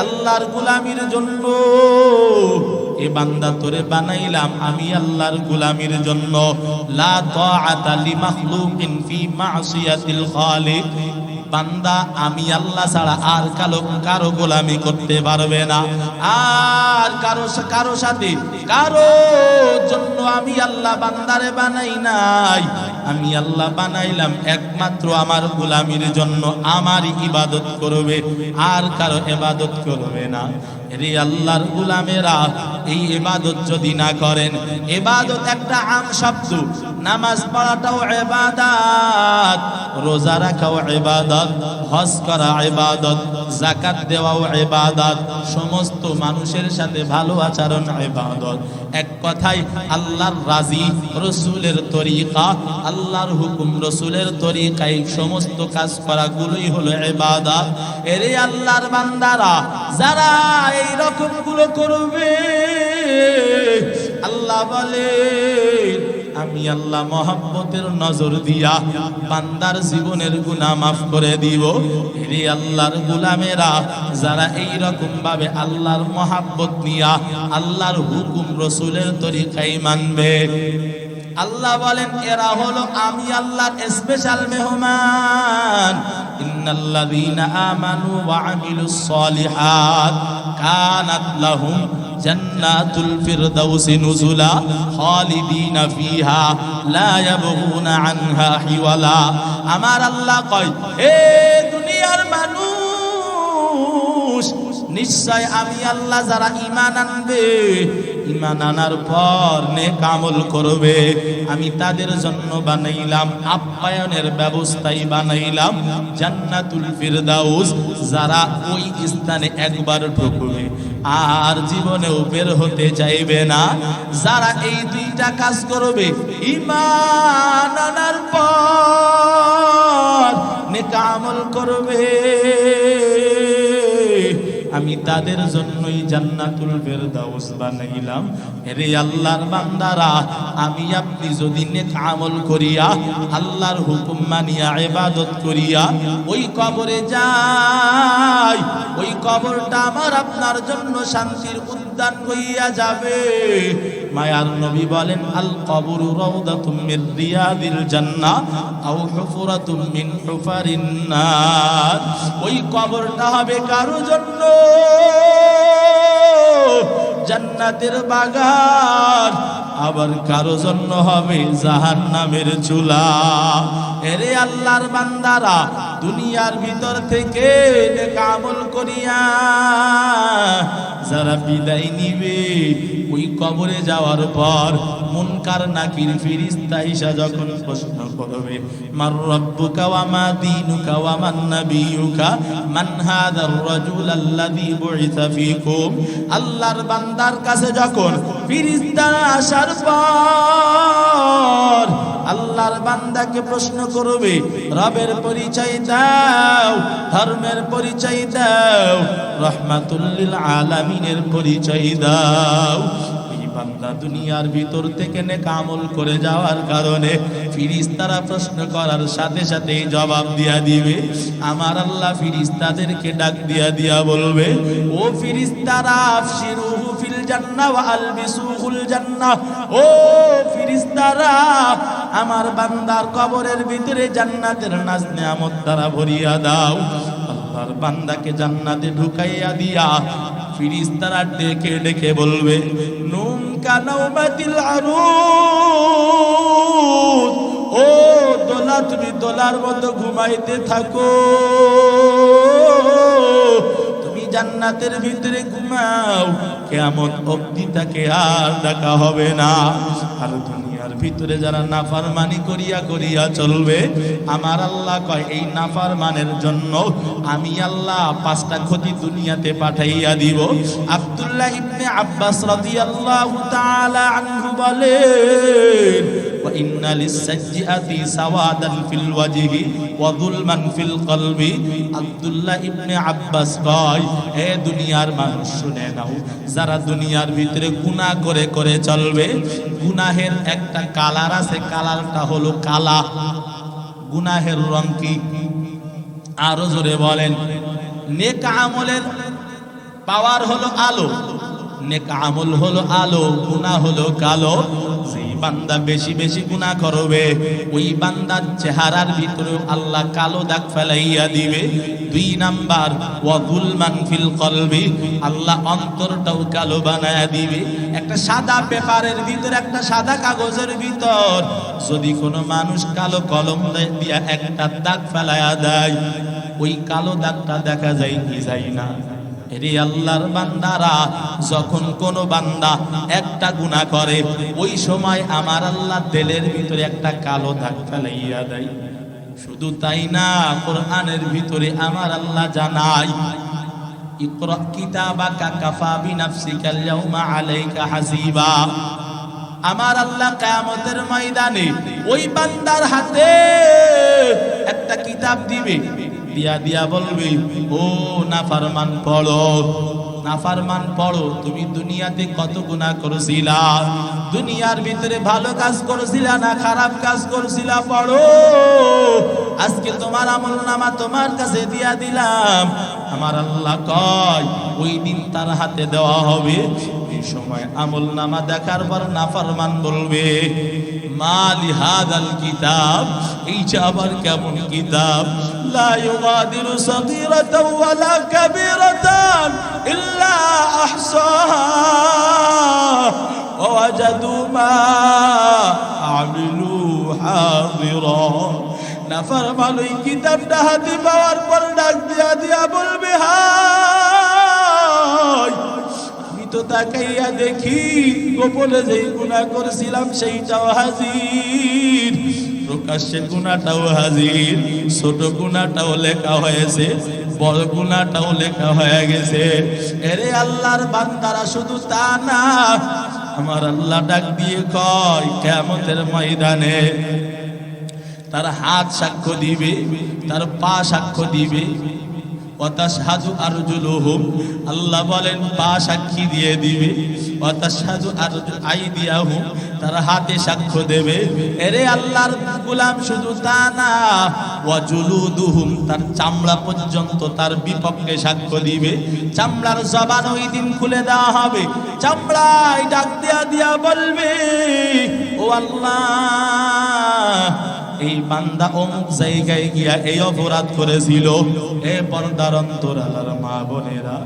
আল্লাহর গোলামির জন্য। এ বান্দা তোরে বানাইলাম আমি আল্লাহর গোলামির জন্য। লা তাআতা লিমাখলুকিন ফি মাসিয়াতিল খালিক। বান্দা আমি আল্লাহ ছাড়া আর কারো গোলামি করতে পারবে না, আর কারো সাথে কারো জন্য আমি আল্লাহ বান্দারে বানাই নাই। আমি আল্লাহ বানাইলাম একমাত্র আমার গোলামির জন্য। আমারই ইবাদত করবে, আর কারো ইবাদত করবে না। রে আল্লাহর গোলামেরা, এই ইবাদত যদি না করেন, ইবাদত একটা আম শব্দ। নামাজ পড়াটাও ইবাদত, রোজা রাখাও ইবাদত, হজ করা ইবাদত, যাকাত দেওয়াও ইবাদত, সমস্ত মানুষের সাথে ভালো আচরণ ইবাদত। এক কথায় আল্লাহর রাজি, রাসূলের তরিকা, আল্লাহর হুকুম রাসূলের তরিকায় সমস্ত কাজ করাগুলোই হলো ইবাদত। এরে আল্লাহর বান্দারা, যারা এই রকম গুলো করবে, আল্লাহ বলে আমি আল্লাহ মহব্বতের নজর দিয়া বান্দার জীবনের গুনাহ মাফ করে দিব। হে আল্লাহর গোলামেরা, যারা এই রকম ভাবে আল্লাহর মহব্বত নিয়া আল্লাহর হুকুম রাসূলের তরিকায় মানবে, আল্লাহ বলেন এরা হলো আমি আল্লাহর স্পেশাল মেহমান। ইন্নাল্লাযীনা আমানু ওয়া আমিলুস সালিহাত কানাত লাহুম জান্নাতুল ফিরদাউসি নুজুলা খালিদিনা ফিহা লা ইয়াবগুনা আনহা হিওয়ালা। আমার আল্লাহ কয়, হে দুনিয়ার মানুষ, নিশ্চয় আমি আল্লাহ যারা ঈমান আনবে, ঈমান আনার পর নেক আমল করবে, আমি তাদের জন্য বানাইলাম আপ্যায়নের ব্যবস্থাই বানাইলাম জান্নাতুল ফিরদাউস। যারা ওই স্থানে একবার ঢুকবে আর জীবনেও বের হতে চাইবে না। যারা এই দুইটা কাজ করবে, ঈমান আনার পর নেক আমল করবে, আমি তাদের জন্যই জান্নাতুল ফিরদাউস বানাইলাম। রে আল্লাহর বান্দারা, আমি আপনি যদি নেক আমল করিয়া আল্লাহর হুকুম মানিয়া ইবাদত করিয়া ওই কবরে যাই, ওই কবরটা আমার আপনার জন্য শান্তির উদ্যান হইয়া যাবে। মায়ার নবী বলেন, আল কবরু রাউদাতুম মির রিয়াদিল জান্নাহ আও হুফরাতুম মিন হুফারিন নার। ওই কবরটা হবে কারো জন্য জান্নাতের বাগান, আবার কারো জন্য হবে জাহান্নামের চুলা। এরে আল্লাহর বান্দারা, দুনিয়ার ভিতর থেকে নেক আমল করিয়া যারা বিদায় নিবে, ওই কবরে যাওয়ার পর মুনকার নাকির ফেরেশতা এসে যখন প্রশ্ন করবে, মার রাব্বুকা ওয়া মা দীনুকা ওয়া মান নাবিয়ুকা মান হাযার রাজুল আল্লাযী বুইসা ফীকুম। আল্লাহর বান্দার কাছে যখন ফেরেশতা আসার পর আল্লাহর বান্দাকে প্রশ্ন করবে, রবের পরিচয় দাও, ধর্মের পরিচয় দাও, রাহমাতুল লিল আলামিনের পরিচয় দাও। বান্দা দুনিয়ার ভিতর থেকে নেক আমল করে যাওয়ার কারণে ফেরেশতারা প্রশ্ন করার সাথে সাথে জবাব দিয়া দিবে। আমার আল্লাহ ফেরেশতাদেরকে ডাক দিয়া বলবে, ও ফেরেশতারা, আফশিরুহু ফিল জান্নাহ ওয়া আলবিসুহুল জান্নাহ। ও ফেরেশতারা, আমার বান্দার কবরের ভিতরে জান্নাতের নাজ নেয়ামত দ্বারা ভরিয়া দাও। আল্লাহর বান্দাকে জান্নাতে ঢুকাইয়া দিয়া ফেরেশতারা ডেকে ডেকে বলবে নুম কানাউমাতিল আরুদ, ও দোলা তুমি দোলার মতো ঘুমাইতে থাকো, তুমি জান্নাতের ভিতরে ঘুমাও, কিয়ামত অবধি তাকে আর ডাকা হবে না। আর দুনিয়ার ভিতরে যারা নাফরমানি করিয়া করিয়া চলবে, আমার আল্লাহ কয় এই নাফরমানের জন্য আমি আল্লাহ 5টা ক্ষতি দুনিয়াতে পাঠাইয়া দিব। আব্দুল্লাহ ইবনে আব্বাস রাদিয়াল্লাহু তাআলা আনহু বলেন ওয়া ইন্না লিস-সাজ্জিআতি সাওয়াদান ফিল ওয়াজহি ওয়া যুলমান ফিল কলবি। আব্দুল্লাহ ইবনে আব্বাস কয় হে দুনিয়ার মানুষ শুনে নাও, যারা দুনিয়ার ভিতরে গুনাহ করে করে চলবে, গুনাহের একটা কালার আছে, কালারটা হলো কালা। গুনাহের রং কি? আরো জোরে বলেন। নেক আমলের পাওয়ার হলো আলো, নেক আমল হলো আলো, গুনাহ হলো কালো। যেই বান্দা বেশি বেশি গুনাহ করবে, ওই বান্দার চেহারার ভিতরে আল্লাহ কালো দাগ ফেলাইয়া দিবে। 2 নাম্বার ওয়া যুলমান ফিল কলবি, আল্লাহ অন্তরটাও কালো বানায়া দিবে। একটা সাদা পেপারের ভিতর, একটা সাদা কাগজের ভিতর যদি কোনো মানুষ কালো কলম দিয়া একটা দাগ ফেলায়া দেয়, ওই কালো দাগটা দেখা যায় কি যায় না? এরে আল্লাহর বান্দারা, যখন কোন বান্দা একটা গুনাহ করে, ওই সময় আমার আল্লাহ দিলের ভিতরে একটা কালো দাগ ফেলাইয়া দেয়। শুধু তাই না, কোরআনের ভিতরে আমার আল্লাহ জানায় ইকরা কিতাবাকা কাফা বিনাফসিকাল ইয়াউমা আলাইকা হাসিবা। আমার আল্লাহ কিয়ামতের ময়দানে ওই বান্দার হাতে একটা কিতাব দিবে, দিয়া দিয়া বলবে ও নাফরমান পড়ো, নাফরমান পড়ো, তুমি দুনিয়াতে কত গুনাহ করেছিলা, দুনিয়ার ভিতরে ভালো কাজ করেছিলা না খারাপ কাজ করেছিলা, পড়ো। আজকে তোমার আমলনামা তোমার কাছে দিয়া দিলাম। আমার আল্লাহ কয় ওই দিন তার হাতে দেওয়া হবে। এই সময় আমলনামা দেখার পর নাফরমান বলবে মালি হাদাল কিতাব, এইটা আবার কেমন কিতাব, লা ইউগাদিরু সাগীরাতাও ওয়ালা কাবীরাতান ইল্লা আহসাহা ওয়া ওয়াজাদু মা আমিলু হাযিরা। নাফরমান ওই কিতাবটা হাতে পাওয়ার পর ডাক দিয়া দিয়া বলবে হায়, আমি তো তাকাইয়া দেখি গোপনে যেই গুনাহ করেছিলাম সেইটাও হাজির, প্রকাশ্যে গুনাহটাও হাজির, ছোট গুনাহটাও লেখা হয়েছে, বড় গুনাহটাও লেখা হয়ে গেছে। এরে আল্লাহর বান্দারা, শুধু তা না, আমার আল্লাহ ডাক দিয়ে কয় কিয়ামতের ময়দানে তার হাত সাক্ষ্য দিবে, তার পা সাক্ষ্য দিবে। ওয়াতাশহাদু আরজুলুহুম, আল্লাহ বলেন পা সাক্ষী দিয়ে দিবে। ওয়াতাশহাদু আইদিয়াহুম, তার হাতে সাক্ষ্য দেবে। এরে আল্লাহর গোলাম, শুধু তা না, ওয়া জুলুদুহুম, তার চামড়া পর্যন্ত তার বিপক্ষে সাক্ষ্য দিবে। চামড়ার জবান ওই দিন খুলে দেওয়া হবে, চামড়ায় ডাক দিয়া দিয়া বলবে ও আল্লাহ, এই বান্দা অমুক জায়গায় গিয়া এই অপরাধ করেছিল। এ পর্দার অন্তরালার মা বোনেরা,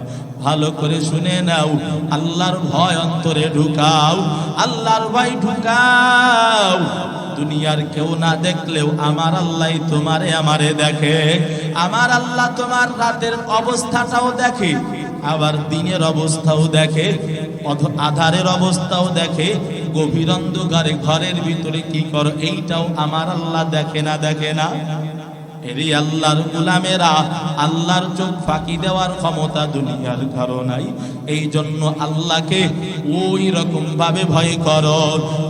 ভালো করে শুনে নাও, আল্লাহর ভয় অন্তরে ঢুকাও, আল্লাহর ভয় ঢুকাও। দুনিয়ার কেউ না দেখলেও আমার আল্লাহ তোমারে আমারে দেখে। আমার আল্লাহ তোমার রাতের অবস্থাটাও দেখে, আবার দিনের অবস্থাও দেখে, আধারের অবস্থাও দেখে, গভীর অন্ধকারে ঘরের ভিতরে কি করো এইটাও আমার আল্লাহ দেখে না, দেখে না? এরে আল্লাহর গোলামেরা, আল্লাহর চোখ ফাঁকি দেওয়ার ক্ষমতা দুনিয়ার কারো নাই। এই জন্য আল্লাহকে ওই রকম ভাবে ভয় করো।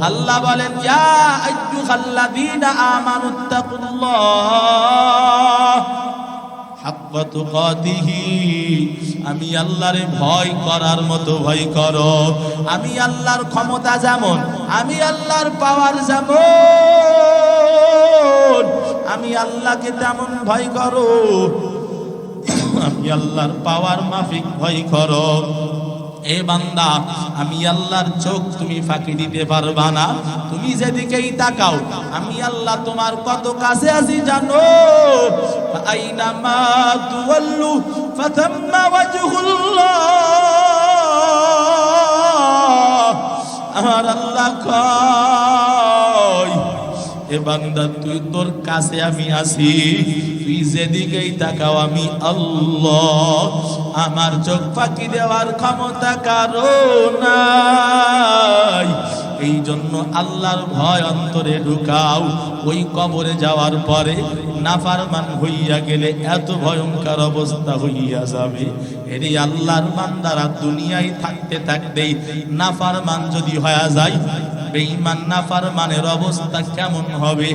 আল্লাহ বলেন ইয়া আইয়ুহাল্লাযীনা আমানুত্তাকুল্লাহ হাক্কা তুকাতিহি, আমি আল্লাহরে ভয় করার মতো ভয় করো। আমি আল্লাহর ক্ষমতা যেমন, আমি আল্লাহর পাওয়ার যেমন, আমি আল্লাহকে তেমন ভয় করো। আমি আল্লাহর পাওয়ার মাফিক ভয় করো। এ বান্দা, আমি আল্লাহর চোখ তুমি ফাঁকি দিতে পারবা না। তুমি যেদিকেই তাকাও, আমি আল্লাহ তোমার কত কাছে আছি জানো? আইনামা তুওয়াল্লু ফাতাম্মা ওয়াজহুল্লাহ, আমার আল্লাহ কয়, এ বান্দা তুই তোর কাছে আমি আছি, তুই যেদিকেই তাকাও আমি আল্লাহ। আমার চোখ ফাঁকি দেওয়ার ক্ষমতা কারো নাই। এই জন্য আল্লাহর ভয় অন্তরে ঢুকাও। ওই কবরে যাওয়ার পরে নাফরমান হইয়া গেলে এত ভয়ঙ্কর অবস্থা হইয়া যাবে। এরই আল্লাহর বান্দারা দুনিয়ায় থাকতে থাকতেই নাফরমান যদি হয়ে যায়, বেঈমান নাফরমানের অবস্থা কেমন হবে?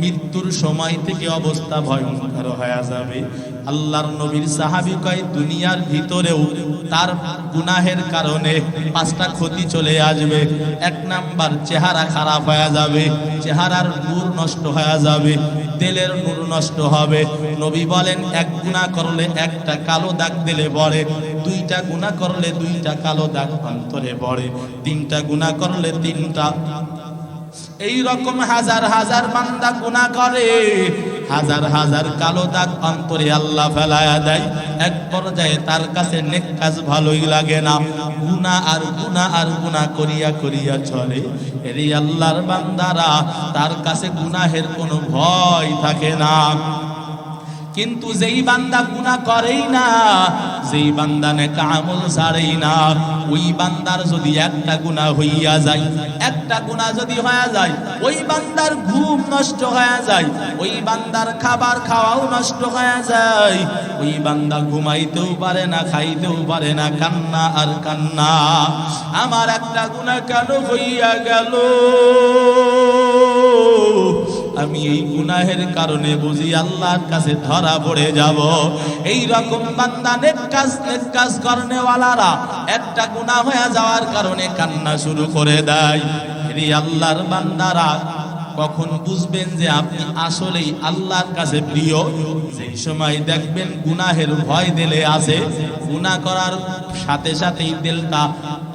মৃত্যুর সময় থেকে অবস্থা ভয়ঙ্কর হয়ে যাবে। আল্লাহর নবীর সাহাবী কয়, দুনিয়ার ভিতরেও তার গুনাহের কারণে 5টা ক্ষতি চলে আসবে। 1 নাম্বার, চেহারা খারাপ হয়ে যাবে, চেহারার নূর নষ্ট হয়ে যাবে, দিলের নূর নষ্ট হবে। নবী বলেন, 1 গুনাহ করলে 1টা কালো দাগ দিলে পড়ে, 2টা গুনাহ করলে 2টা কালো দাগ অন্তরে পড়ে, 3টা গুনাহ করলে 3টা। এই রকম হাজার হাজার বান্দা গুনাহ করে, হাজার হাজার কালো দাগ অন্তরে আল্লাহ ফেলায়া দেয়। এক পর্যায়ে তার কাছে নেক কাজ ভালোই লাগে না, গুনাহ আর গুনাহ আর গুনাহ করিয়া করিয়া চলে। এই আল্লাহর বান্দারা, তার কাছে গুনাহের কোনো ভয় থাকে না। কিন্তু যেই বান্দা গুনাহ করেই না, যেই বান্দা নেক আমল ছাড়েই না, ওই বান্দার যদি 1টা গুনাহ হইয়া যায়, 1টা গুনাহ যদি হয়ে যায়, ওই বান্দার ঘুম নষ্ট হয়ে যায়, ওই বান্দার খাবার খাওয়াও নষ্ট হয়ে যায়, ওই বান্দা ঘুমাইতেও পারে না, খাইতেও পারে না, কান্না আর কান্না। আমার 1টা গুনাহ কেন হইয়া গেল? আমি এই গুনাহের কারণে বুঝি আল্লাহর কাছে ধরা পড়ে যাব। এই রকম বান্দা নেক কাজ করনেওয়ালারা 1টা গুনাহ হয়ে যাওয়ার কারণে কান্না শুরু করে দেয়। এই আল্লাহর বান্দারা কখন বুঝবেন যে আপনি আসলেই আল্লাহর কাছে প্রিয়? যেই সময় দেখবেন গুনাহের ভয় দিলে আছে, গুনাহ করার সাথে সাথেই দিলটা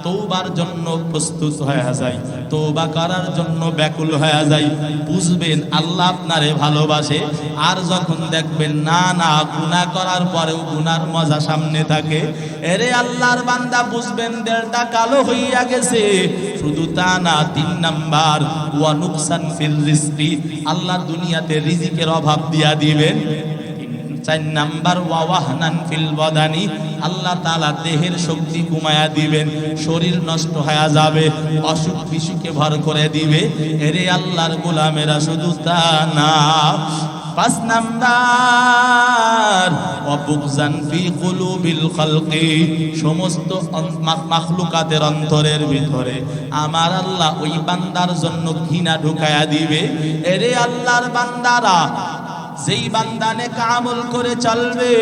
তওবার জন্য প্রস্তুত হয়ে যায়, তওবা করার জন্য ব্যাকুল হয়ে যায়, বুঝবেন আল্লাহ আপনারে ভালোবাসে। আর যখন দেখবেন না না, গুনাহ করার পরেও গুনার মজা সামনে থাকে, এরে আল্লাহর বান্দা বুঝবেন দিলটা কালো হইয়া গেছে। শুধু তা না, 3 নাম্বার, ওয়া নুকসান ফিল রিজকি, আল্লাহ দুনিয়াতে রিজিকের অভাব দিয়া দিবেন। 4 নাম্বার, ওয়া ওয়াহনান ফিল বাদানি, আল্লাহ তাআলা দেহের শক্তি কমায়া দিবেন, শরীর নষ্ট হয়ে যাবে, অসুখ বিসুখে ভর করে দিবে। এরে আল্লাহর গোলামেরা, শুধু তা না, 5 নাম্বার, ওয়া বুগজান ফি কুলুবিল খালকি, সমস্ত মাখলুকাতের অন্তরের ভিতরে আমার আল্লাহ ওই বান্দার জন্য ঘৃণা ঢুকায়া দিবে। এরে আল্লাহর বান্দারা, যেই বান্দা নেক আমল করে চলবে,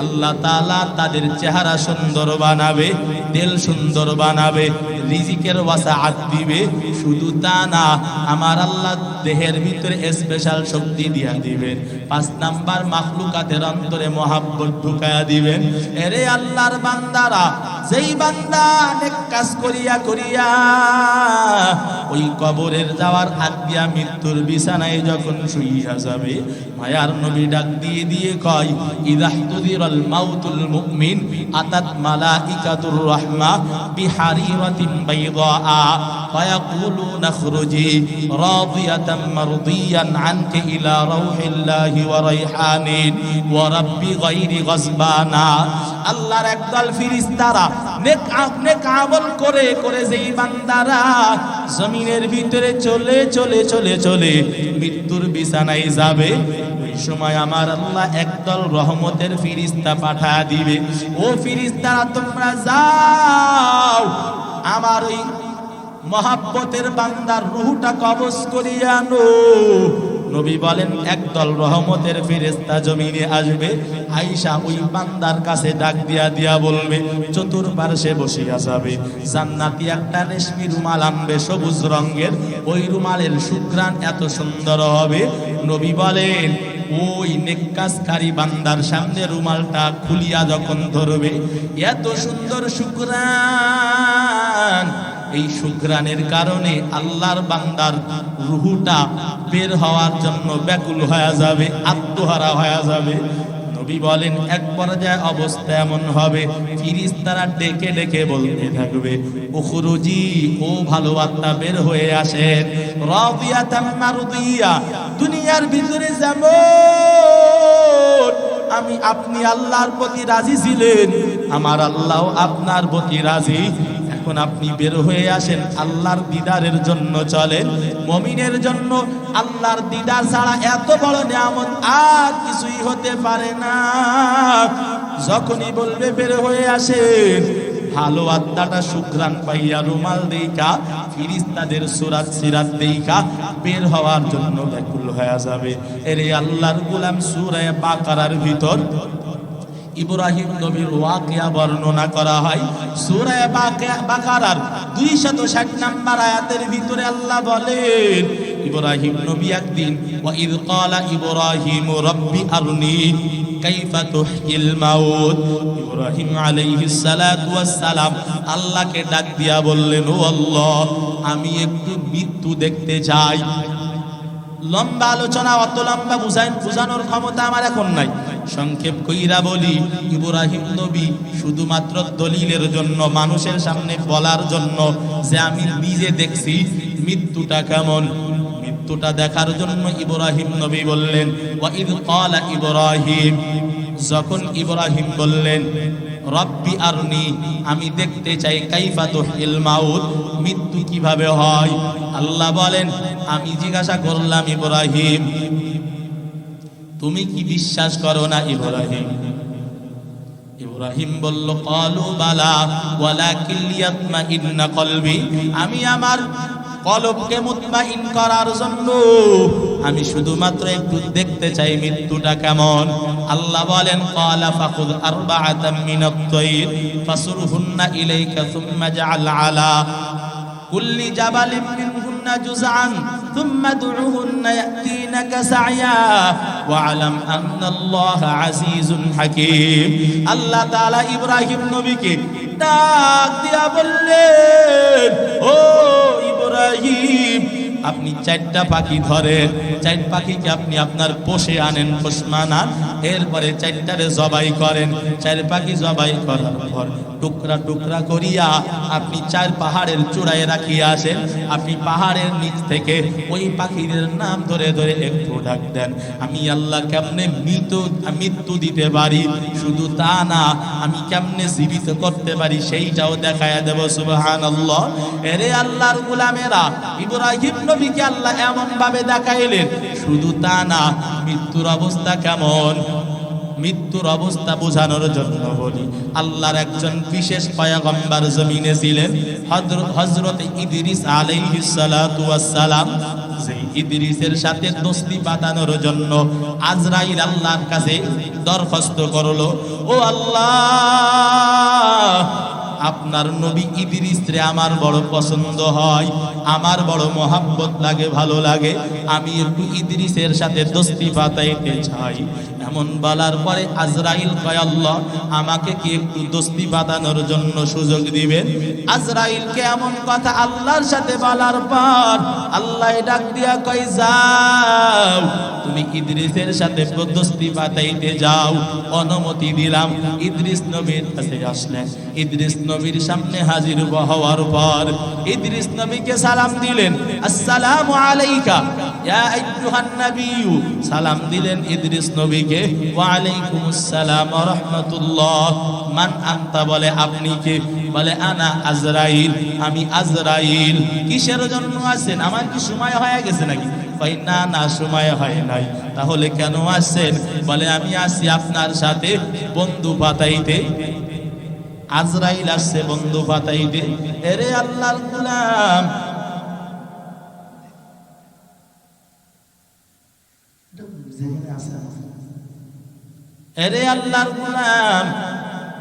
আল্লাহ তাআলা তাদের চেহারা সুন্দর বানাবে, দিল সুন্দর বানাবে, রিজিকের ওয়াসাআত দিবে। শুধু তা না, আমার আল্লাহ দেহের ভিতরে স্পেশাল শক্তি দিয়া দিবেন। 5 নাম্বার, মাখলুকাতের অন্তরে মহাব্বত ঢুকায়া দিবেন। এরে আল্লাহর বান্দারা, যেই বান্দা নেক কাজ করিয়া করিয়া ওই কবরের যাওয়ার আগ দিয়া মৃত্যুর বিছানায় যখন শুইয়া যাবে, মায়ার নবী ডাক দিয়ে দিয়ে কয়, ইদাহতুদিরাল মাউতুল মুমিন আতাত মালাইকাতুর রাহমা বিহারিরাতিন বাইদা ফায়াকুলুনা খুরুজি রাদিয়াতাম মারদিয়ান আনকা ইলা রাউহিল্লাহি ওয়া রাইহানিন ওয়া রাব্বি গায়রি গাসবানা। আল্লাহর একদল ফেরেশতারা নেক আমল করে করে যেই বান্দারা জমিনের ভিতরে চলে চলে চলে চলে মৃত্যুর বিছানায় যাবে, ওই সময় আমার আল্লাহ একদল রহমতের ফেরেশতা পাঠা দিবে। ও ফেরেশতারা, তোমরা যাও, আমার ওই মহাব্বতের বান্দার রূহটা কবজ করিয়া আনো। নবী বলেন, একদল রহমতের ফেরেশতা জমিনে আসবে, আয়েশা ওই বান্দার কাছে ডাক দিয়া দিয়া বলবে, চতুর্পার্শ্বে বসিয়া যাবে, জান্নাতি একটা রেশমি রুমাল আনবে সবুজ রঙের, ওই রুমালের সুঘ্রাণ এত সুন্দর হবে। নবী বলেন, ওই নেককাজকারী বান্দার সামনে রুমালটা খুলিয়া যখন ধরবে, এত সুন্দর সুঘ্রাণ, এই সুঘ্রাণের কারণে আল্লাহর বান্দার রূহটা বের হওয়ার জন্য ব্যাকুল হয়ে যাবে, আত্মহারা হয়ে যাবে। নবী বলেন এক পর্যায়ে অবস্থা এমন হবে ফেরেশতারা ডেকে ডেকে বলতে থাকবে উখরুজি, ও ভালো আত্মা বের হয়ে আসেন, রাদিয়াতাম মারদিয়া, দুনিয়ার ভিতরে যেমন আপনি আল্লাহর প্রতি রাজি ছিলেন, আমার আল্লাহ আপনার প্রতি রাজি, এখন আপনি বের হয়ে আসেন, আল্লাহর দিদারের জন্য চলেন। মুমিনের জন্য আল্লাহর দিদার ছাড়া এত বড় নিয়ামত আর কিছুই হতে পারে না। যখনই বলবে বের হয়ে আসেন, ভালো আত্মাটা শুকরান পাইয়া রুমাল দেইকা ফেরেশতাদের সুরাত সিরাত দেইকা বের হওয়ার জন্য ব্যাকুল হয়ে যাবে। এরে আল্লাহর গোলাম, সূরা বাকারার ভিতর ইব্রাহিম নবীর ওয়াকিয়া বর্ণনা করা হয়। সূরা বাকারার 260 নম্বর আয়াতের ভিতরে আল্লাহ বলেন, ইব্রাহিম নবী একদিন ওয়া ইয ক্বালা ইব্রাহিম রাব্বি আরনি কাইফা তুহয়িল মাউত, ইব্রাহিম আলাইহিস সালাতু ওয়াস সালাম আল্লাহকে ডাক দিয়া বললেন, ও আল্লাহ, আমি একটু মৃত্যু দেখতে চাই। লম্বা আলোচনা, অত লম্বা বুঝানোর ক্ষমতা আমার এখন নাই, সংক্ষেপ কইরা বলি, ইব্রাহিম নবী শুধুমাত্র দলিলের জন্য, মানুষের সামনে বলার জন্য যে আমি নিজে দেখছি মৃত্যুটা কেমন, মৃত্যুটা দেখার জন্য ইব্রাহিম নবী বললেন ওয়া ইয ক্বালা ইব্রাহিম, যখন ইব্রাহিম বললেন রব্বি আরনি, আমি দেখতে চাই, কাইফা তুহয়িল মাউত, মৃত্যু কিভাবে হয়। আল্লাহ বলেন, আমি জিজ্ঞাসা করলাম ইব্রাহিম, তুমি কি বিশ্বাস করো না ইব্রাহিম? ইব্রাহিম বলল, ক্বালু বালা ওয়ালাকিন লিয়াতমাইন্না কলবি, আমি আমার কলবকে মুতমাইন করার জন্য আমি শুধুমাত্র একটু দেখতে চাই মৃত্যুটা কেমন। আল্লাহ বলেন, ক্বালা ফাখুয আরবাআতাম মিনাত তায়র ফাসুরহুন্না ইলাইকা সুম্মা জাআল আলা কুল্লি জাবালিন মিনহুন্না জুজআন সুম্মা দুউহুন্না ইয়াতিনাকা সা'য়া ওয়া'লাম আন্নাল্লাহা আজিজুন হাকীম। আল্লাহ তাআলা ইব্রাহিম নবীকে ডাক দিয়া বললেন, ও ইব্রাহিম, আপনি 4টা পাখি ধরেন, 4 পাখিকে আপনি আপনার পোষে আনেন, পোষমানান, এরপরে 4টারে জবাই করেন, 4 পাখি জবাই করার পর টুকরা টুকরা করিয়া আপনি 4 পাহাড়ের চূড়ায় রাখিয়া আসেন। আপনি পাহাড়ের নিচ থেকে ওই পাখিদের নাম ধরে ধরে একটু ডাক দেন। আমি আল্লাহ কেমনে মৃত্যু দিতে পারি, শুধু তা না, আমি কেমনে জীবিত করতে পারি সেইটাও দেখায়া দেব। সুবহানাল্লাহ। এরে আল্লাহর গোলামেরা, ইব্রাহিম নবীকে আল্লাহ এমন ভাবে দেখাইলেন, শুধু তা না, মৃত্যুর অবস্থা কেমন, মৃত্যুর অবস্থা বোঝানোর জন্য বলি, আল্লাহর একজন বিশেষ পয়গম্বর জমিনে ছিলেন, হযরত ইদ্রিস আলাইহিস সালাতু ওয়াস সালাম। যে ইদ্রিসের সাথে দোস্তি বাঁধানোর জন্য আজরাইল আল্লাহর কাছে দরখাস্ত করলো, ও আল্লাহ, আপনার নবী ইদ্রিস রে আমার বড় পছন্দ হয়, আমার বড় মহাব্বত লাগে, ভালো লাগে, আমি একটু ইদ্রিসের সাথে দোস্তি বাঁধাইতে চাই। এমন বলার পরে আজরাইল কয়, আল্লাহ, আমাকে কি একটু দোস্তি বাঁধানোর জন্য সুযোগ দিবেন? আজরাইলকে এমন কথা আল্লাহর সাথে বলার পর আল্লাহ ডাক দিয়া কয়, যাও, তুমি ইদ্রিসের সাথে দোস্তি বাঁধাইতে যাও, অনুমতি দিলাম। ইদ্রিস নবীর কাছে আসলেন, ইদ্রিস নবীর সামনে হাজির হওয়ার পর ইদ্রিস নবীকে সালাম দিলেন, আসসালামু আলাইকা ইয়া আইয়ুহান নাবিয়্যু, সালাম দিলেন ইদ্রিস নবীকে, ওয়া আলাইকুমুস সালাম ওয়া রাহমাতুল্লাহ। মান আনতা, বলে আপনি কে? বলে আনা আজরাইল, আমি আজরাইল। কিসের জন্য আসেন? আমার কি সময় হয়ে গেছে নাকি? কই না না, সময় হয় নাই। তাহলে কেন আসছেন? বলে আমি আসি আপনার সাথে বন্ধু পাতাইতে। আজরাইল আসছে বন্ধু পাতাইতে। এরে আল্লাহর গোলাম, এরে আল্লাহর গোলাম,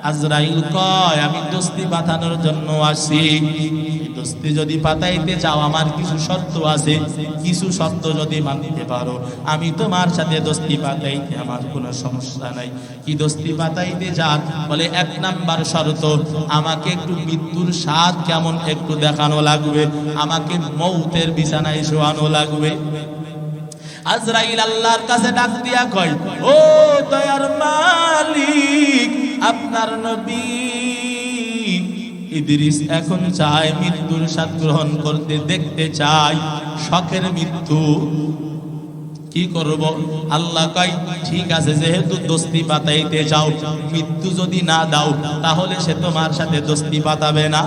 আজরাইল কয়, আমি দোস্তি বাঁধানোর জন্য আসি। দোস্তি যদি পাতাইতে চাও, আমার কিছু শর্ত আছে, কিছু শর্ত যদি মানতে পারো, আমি তোমার সাথে দোস্তি পাতাইতে আমার কোনো সমস্যা নাই। কি দোস্তি পাতাইতে চান? বলে 1 নাম্বার শর্ত, আমাকে একটু মৃত্যুর স্বাদ কেমন একটু দেখানো লাগবে, আমাকে মৌতের বিছানায় শোয়ানো লাগবে। আজরাইল আল্লাহর কাছে ডাক দিয়া কয়, ও দয়ার মালিক, আপনার নবী ইদ্রিস এখন চায় মৃত্যুর স্বাদ গ্রহণ করতে, দেখতে চায় শখের মৃত্যু। কি করব? আল্লাহ কয়, ঠিক আছে, যেহেতু দোস্তি পাতাইতে যাও, মৃত্যু যদি না দাও তাহলে সে তোমার সাথে দোস্তি পাতাবে না।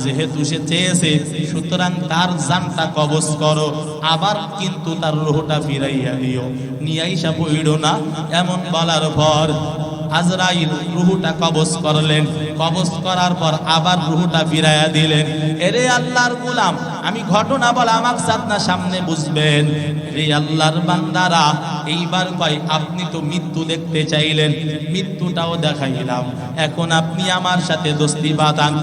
যেহেতু সে চেয়েছে, সুতরাং তার জানটা কবজ করো, আবার কিন্তু তার রূহটা ফিরাইয়া দিও, নিয়ে আইসা পড়ো না। এমন বলার পর আজরাইল রূহটা কবজ করলেন, কবজ করার পর আবার রূহটা ফিরাইয়া দিলেন। এরে আল্লাহর গোলাম, আমি ঘটনা বলা মাকসাদ না, সামনে বুঝবেন। রে আল্লাহর বান্দারা, এইবার কয়, আপনি তো মৃত্যু দেখতে চাইলেন, মৃত্যুটাও দেখাইলাম, এখন আপনি আমার সাথে দোস্তি বাঁধান।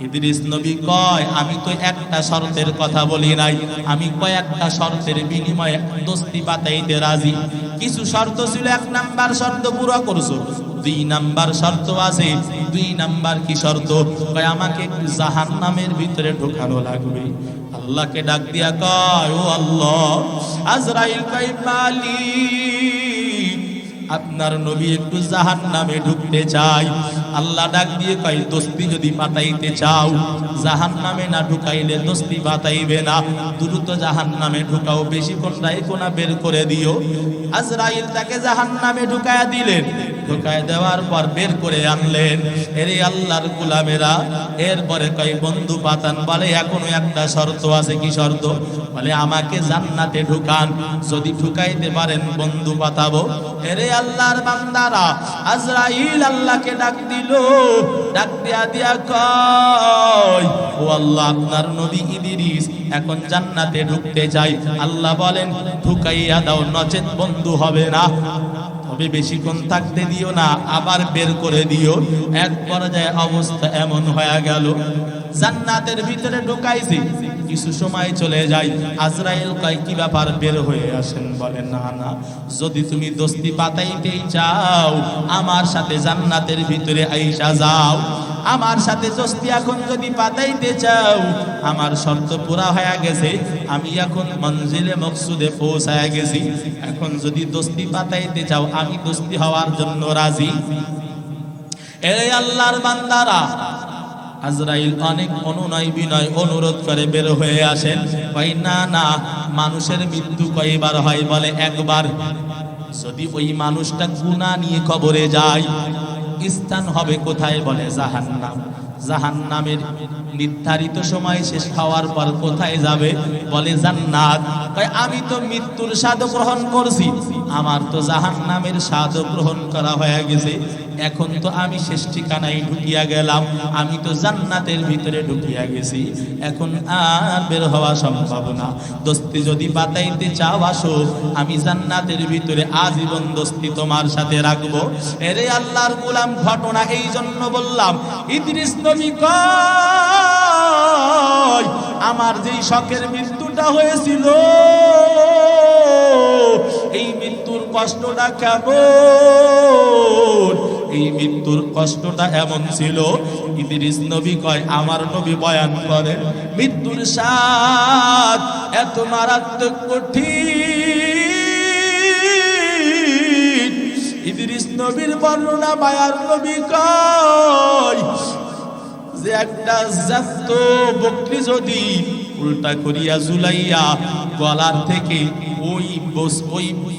ইদ্রিস নবী কয়, আমি তো একটা শর্তের কথা বলি নাই, আমি কয়েকটা শর্তের বিনিময়ে দোস্তি পাতাইতে রাজি। কিছু শর্ত ছিল, 1 নাম্বার শর্ত পুরো করছো, 2 নাম্বার শর্ত আছে। 2 নাম্বার কি শর্ত? কয়, আমাকে একটু জাহান্নামের ভিতরে ঢোকানো লাগবে। আল্লাহকে ডাক দিয়া কয়, ও আল্লাহ। আজরাইল কয়, মালিক, আপনার নবী একটু জাহান্নামে ঢুকতে চাই। আল্লাহ ডাক দিয়ে কয়, দোস্তি যদি পাতাইতে চাও, জাহান্নামে না ঢুকাইলে দোস্তি পাতাইবে না, দ্রুত জাহান্নামে ঢুকাও, বেশি কোনটাই কোনা বের করে দিও। আজরাইল তাকে জাহান্নামে ঢুকায়া দিলেন, ঢুকায় দেওয়ার পর বের করে আনলেন। এরে আল্লাহর গোলামেরা, এরপরে কয়, বন্ধু পাতান। বলে, এখনো একটা শর্ত আছে। কি শর্ত? বলে, আমাকে জান্নাতে ঢুকান, যদি ঢুকাইতে পারেন বন্ধু পাতাবো। এরে আল্লাহর বান্দারা, আজরাইল আল্লাহকে ডাক দিল, ডাক দিয়া কয়, ও আল্লাহ, আপনার নবী ইদ্রিস এখন জান্নাতে ঢুকতে চাই। আল্লাহ বলেন, ঢুকাইয়া দাও, নচেত বন্ধু হবে না, তবে বেশিক্ষণ থাকতে দিও না, আবার বের করে দিও। এক পর্যায়ে অবস্থা এমন হয়ে গেল, জান্নাতের ভিতরে ঢুকাইছে, কিছু সময় চলে যায়। আজরাইল কয়, কি ব্যাপার, বের হয়ে আসেন। বলেন, না না, যদি তুমি দোস্তি পাতাইতেই চাও, আমার সাথে জান্নাতের ভিতরে আইসা যাও, আমার সাথে দোস্তি এখন যদি পাতাইতে চাও, আমার শর্ত পুরা হয়ে গেছে, আমি এখন মঞ্জিলে মকসুদে পৌঁছায় গেছি, এখন যদি দোস্তি পাতাইতে চাও, আমি দোস্তি হওয়ার জন্য রাজি। এই আল্লাহর বান্দারা, আজরাইল অনেক অনুনয় বিনয় অনুরোধ করে বের হয়ে আসেন। কই, না না, মানুষের মৃত্যু কয়বার হয়? বলে, একবার। যদি ওই মানুষটা গুনাহ নিয়ে কবরে যায়, স্থান হবে কোথায়? বলে, জাহান্নাম। জাহান্নামের নির্ধারিত সময় শেষ হওয়ার পর কোথায় যাবে? বলে, জান্নাত। কয়, আমি তো মৃত্যুর স্বাদ গ্রহণ করছি, আমার তো জাহান্নামের স্বাদ গ্রহণ করা হয়ে গেছে, এখন তো আমি শেষ ঠিকানায় ঢুকিয়া গেলাম, আমি তো জান্নাতের ভিতরে ঢুকিয়া গেছি, এখন আর বের হওয়া সম্ভব না। দোস্তি যদি বাতাইতে চাও, আসো, আমি জান্নাতের ভিতরে আজীবন দোস্তি তোমার সাথে রাখবো। এরে আল্লাহর গোলাম, ঘটনা এই জন্য বললাম, ইদ্রিস নবী কয়, আমার যেই শখের মৃত্যুটা হয়েছিল, এই মৃত্যুর কষ্টটা কেমন? এই মৃত্যুর কষ্টটা এমন ছিল। ইদ্রিস নবী কয়, আমার নবী বয়ান করেন, মৃত্যুর স্বাদ এত মারাত্মক কঠিন। ইদ্রিস নবীর বর্ণনা, মায়ার নবী কয় যে একটা জ্যান্ত বকরি যদি উল্টা করিয়া ঝুলাইয়া গলার থেকে ওই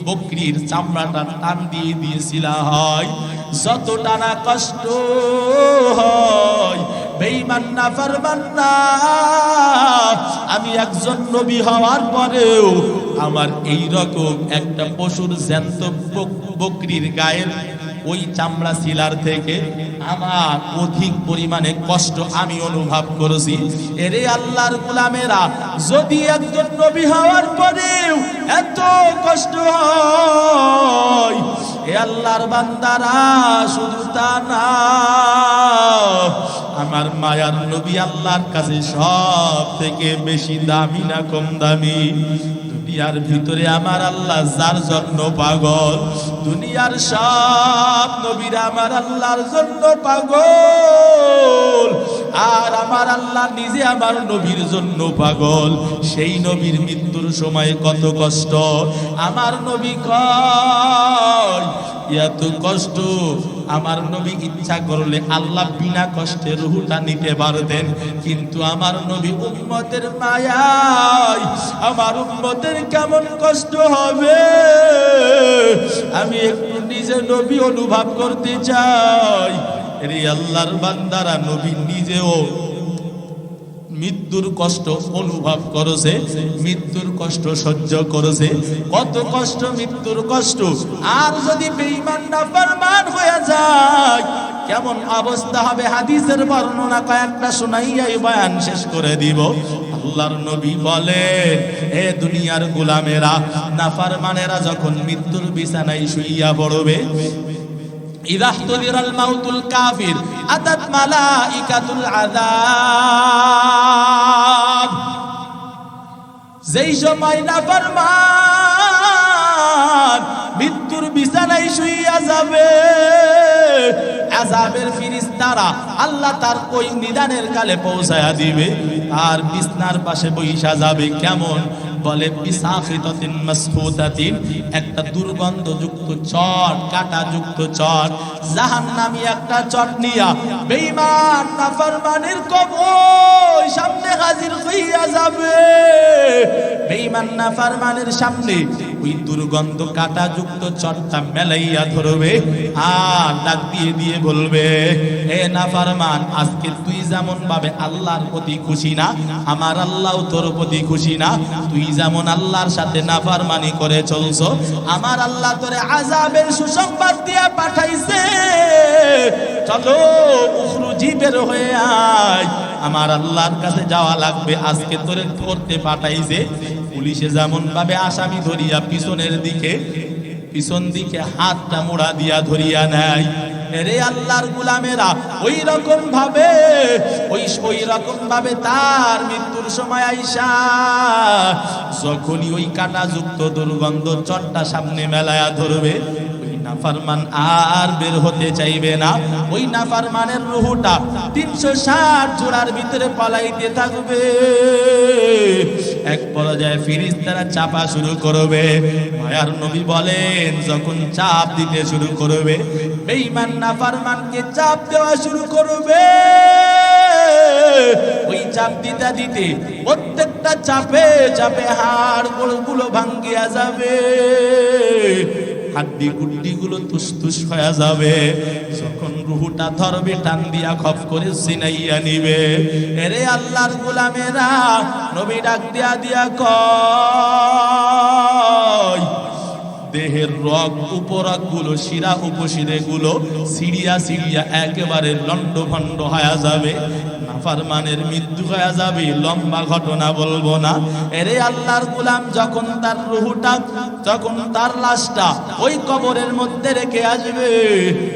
বকরির চামড়াটা টান দিয়ে দিয়েছিল হয়, যত টানা কষ্ট হয়, বেঈমান নাফরমান না, আমি একজন নবী হওয়ার পরেও আমার এই রকম একটা পশুর জ্যান্ত বকরির গায়ের ওই চামড়া শিলার থেকে আমার অধিক পরিমাণে কষ্ট আমি অনুভব করেছি। এরে আল্লাহর গোলামেরা, যদি একজন নবী হওয়ার পরেও এত কষ্ট হয়, এ আল্লাহর বান্দারা, শুধু তা না, আমার মায়ার নবী আল্লাহর কাছে সব থেকে বেশি দামি না কম দামি? দুনিয়ার ভিতরে আমার আল্লাহ যার জন্য পাগল, দুনিয়ার সব নবীরা আমার আল্লাহর জন্য পাগল, আর আমার আল্লাহ নিজে আমার নবীর জন্য পাগল। সেই নবীর মৃত্যুর সময় কত কষ্ট। আমার নবী কয় এত কষ্ট, আমার নবী ইচ্ছা করলে আল্লাহ বিনা কষ্টে রূহটা নিতে পারতেন, কিন্তু আমার নবী উম্মতের মায়ায় আমার উম্মতের কেমন কষ্ট হবে আমি একটু নিজে নবী অনুভব করতে চাই। রে আল্লাহর বান্দারা, নবী নিজেও মৃত্যুর কষ্ট অনুভব করেছে, মৃত্যুর কষ্ট সহ্য করেছে। কত কষ্ট মৃত্যুর কষ্ট। আর যদি বেঈমান নাফরমান হয়ে যায় কেমন অবস্থা হবে হাদিসের বর্ণনা কয়েকটা শোনাইয়াই বয়ান শেষ করে দিব। আল্লাহর নবী বলেন, এ দুনিয়ার গোলামেরা, নাফরমানেরা যখন মৃত্যুর বিছানায় শুইয়া পড়বে, ইযা হুদিরাল মাউতুল কাফির আতাত মালাইকাতুল আযাব। যেই সময় নাফরমান মৃত্যুর বিছানায় শুইয়া যাবে, আযাবের ফেরেশতারা আল্লাহ তার ওই নিদানের কালে পৌঁছায়া দিবে। আর বিছনার পাশে বইসা যাবে কেমন, বলে বিসাখিতাতিন মাসফুতাতিন, একটা দুর্গন্ধযুক্ত চট, কাঁটাযুক্ত চট, জাহান্নামী একটা চট নিয়া বেঈমান নাফরমানের কবর সামনে হাজির হইয়া যাবে। বেঈমান নাফরমানের সামনে ওই দুর্গন্ধ কাঁটাযুক্ত চটটা মেলাইয়া ধরবে আর ডাক দিয়ে দিয়ে বলবে, হে নাফরমান, আজকে তুই যেমন ভাবে আল্লাহর প্রতি খুশি না, আমার আল্লাহও তোর প্রতি খুশি না। তুই যেমন আল্লাহর সাথে নাফরমানি করে চলছো, আমার আল্লাহ তোরে আযাবের সুসংবাদ দিয়া পাঠাইছে। চলো উখরুজি, বের হয়ে আয়, আমার আল্লাহর কাছে যাওয়া লাগবে। আজকে তোরে করতে পাঠাইছে। পুলিশে যেমন ভাবে আসামি ধরিয়া পিছন দিকে হাতটা মোড়া দিয়া ধরিয়া নেয়, রে আল্লাহর গোলামেরা, ওই রকম ভাবে তার মৃত্যুর সময় আইসা যখনই ওই কাঁটাযুক্ত দুর্গন্ধ চটটা সামনে মেলায়া ধরবে, ওই নাফরমান আর বের হতে চাইবে না। ওই নাফরমানের রূহটা 360 জোড়ার ভিতরে পালাইতে থাকবে। এক পর্যায়ে ফেরেশতারা চাপা শুরু করবে। মায়ার নবী বলেন, যখন চাপ দিতে শুরু করবে, বেঈমান নাফরমানকে চাপ দেওয়া শুরু করবে। ওই চাপ দিতে দিতে প্রত্যেকটা চাপে চাপে হাড় গুলো ভাঙ্গিয়া যাবে, হাড্ডি গুড্ডি গুলো তুসতুস হয়ে যাবে। যখন রূহটা ধরবে, টান দিয়া খপ করে ছিনাইয়া নিবে। এরে আল্লাহর গোলামেরা, নবী ডাক দিয়া দিয়া কয়, দেহের রগ উপরগ গুলো, শিরা উপশিরে গুলো সিঁড়িয়া সিঁড়িয়া একেবারে লন্ড ভন্ড হয়ে যাবে। নাফরমানের মৃত্যু হয়ে যাবে। লম্বা ঘটনা বলবো না। এরে আল্লাহর গোলাম যখন তার রূহটা, যখন তার লাশটা ওই কবরের মধ্যে রেখে আসবে,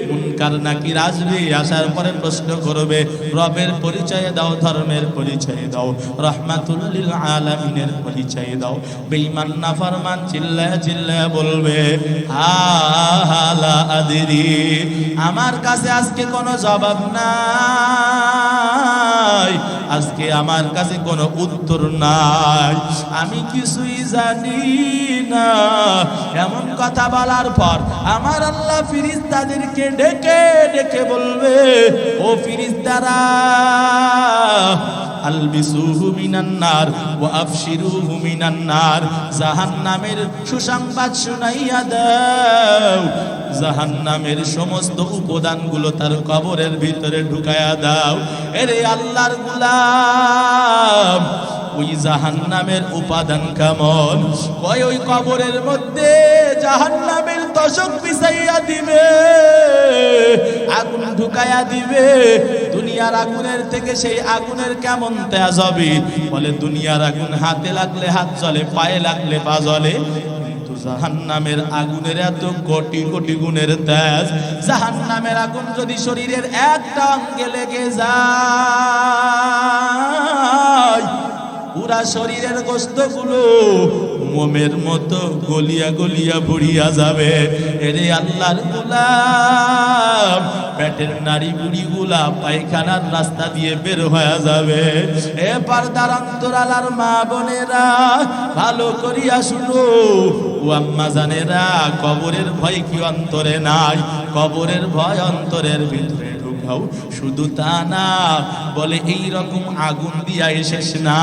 মুনকার নাকির আসবে। আসার পরে প্রশ্ন করবে, রবের পরিচয় দাও, ধর্মের পরিচয় দাও, রাহমাতুল লিল আলামিনের পরিচয় দাও। বেঈমান নাফরমান চিল্লায়া চিল্লায়া বলবে, আলা আদরি, আমার কাছে আজকে কোনো জবাব নাই, আজকে আমার কাছে কোনো উত্তর নাই, আমি কিছুই জানি না। এমন কথা বলার পর আমার আল্লাহ ফেরেশতাদেরকে ডেকে ডেকে বলবে, ও ফেরেশতারা, আলবিসুহু মিনান নার ওয়া আফশিরুহু মিনান নার, জাহান্নামের সুসংবাদ শুনাইয়া দাও, জাহান্নামের সমস্ত উপাদানগুলো তার কবরের ভিতরে ঢুকায়া দাও। এরে আল্লাহর গোলাম, ওই জাহান্নামের উপাদান কেমন? কয় ওই কবরের মধ্যে জাহান্নামের দশক বিছাইয়া দিবে, আগুন ঢুকায়া দিবে। দুনিয়ার আগুনের থেকে সেই আগুনের কেমন তেজ হবে? বলে দুনিয়ার আগুন হাতে লাগলে হাত জ্বলে, পায়ে লাগলে পা জ্বলে, জাহান্নামের আগুনের এত কোটি কোটি গুণের তেজ। জাহান্নামের আগুন যদি শরীরের একটা অঙ্গে লেগে যায়, পুরা শরীরের গোশতগুলো মোমের মতো গলিয়া গলিয়া বুড়িয়া যাবে। এরে আল্লাহর গোলাম, পেটের নাড়ি বুড়িগুলা পায়খানার রাস্তা দিয়ে বের হয়ে যাবে। এ পর্দার অন্তরালার মা বোনেরা ভালো করিয়া শুনো, ও আম্মা জানেরা, কবরের ভয় কি অন্তরে নাই? কবরের ভয় অন্তরের ভিতরে ঢুকাও। শুধু তা না, বলে এই রকম আগুন দিয়া শেষ না,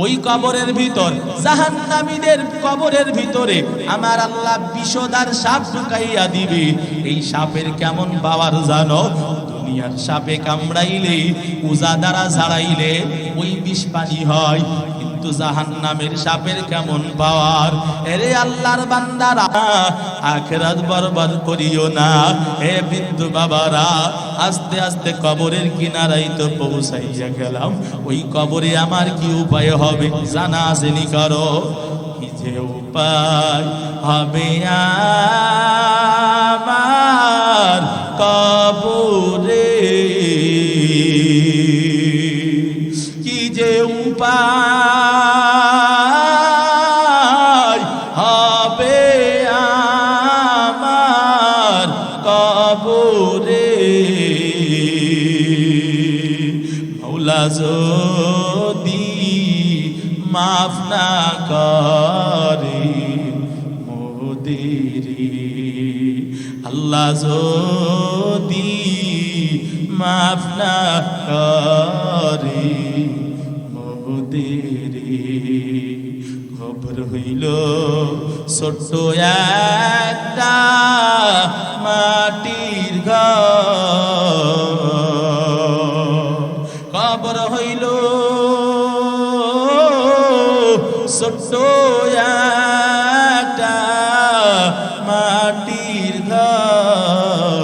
ওই কবরের ভিতর জাহান্নামীদের কবরের ভিতরে আমার আল্লাহ বিষধর সাপ ঢুকাইয়া দিবে। এই সাপের কেমন পাওয়ার জানো? দুনিয়ার সাপে কামড়াইলে, উজা দ্বারা ঝাড়াইলে ওই বিষ পানি হয়, কিন্তু জাহান্নামের সাপের কেমন পাওয়ার! এরে আল্লাহর বান্দারা, আখিরাত বরবাদ করিও না। হে বিন্দু বাবারা, আস্তে আস্তে কবরের কিনারাই তো পৌঁছাইয়া গেলাম। ওই কবরে আমার কি উপায় হবে জানা আসেনি কারো? কি যে উপায় হবে আমার কবরে, কি যে উপায় হবে আমার কবরে। মাওলা যদি মাফ না করে মোদেরি, আল্লাহ যদি মাফ না করে মোদেরি, খবর হইল ছোট্ট একটা মাটির ঘর, খবর হইল ছোট্ট একটা মাটির ঘর,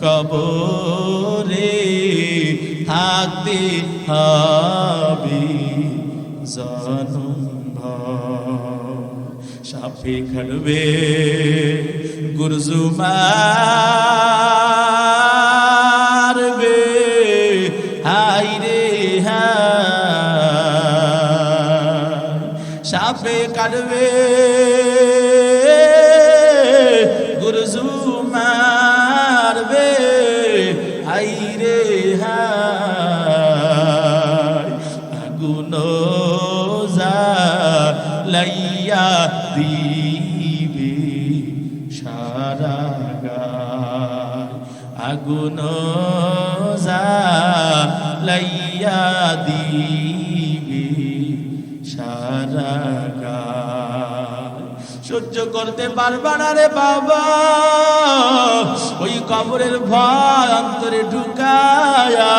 কবরে থাকতে হবে জনমভর। সাপে খাড়বে, গুরজু মারবে, হাই রে হায়। সাপে কাটবে, গুরজু মারবে, হাই রে হায়। আগুন জ্বালাইয়া দিবে সারা গায়, আগুন জ্বালাইয়া দিবে সারা গায়। সহ্য করতে পারবা না রে বাবা, ওই কবরের ভয় অন্তরে ঢুকায়া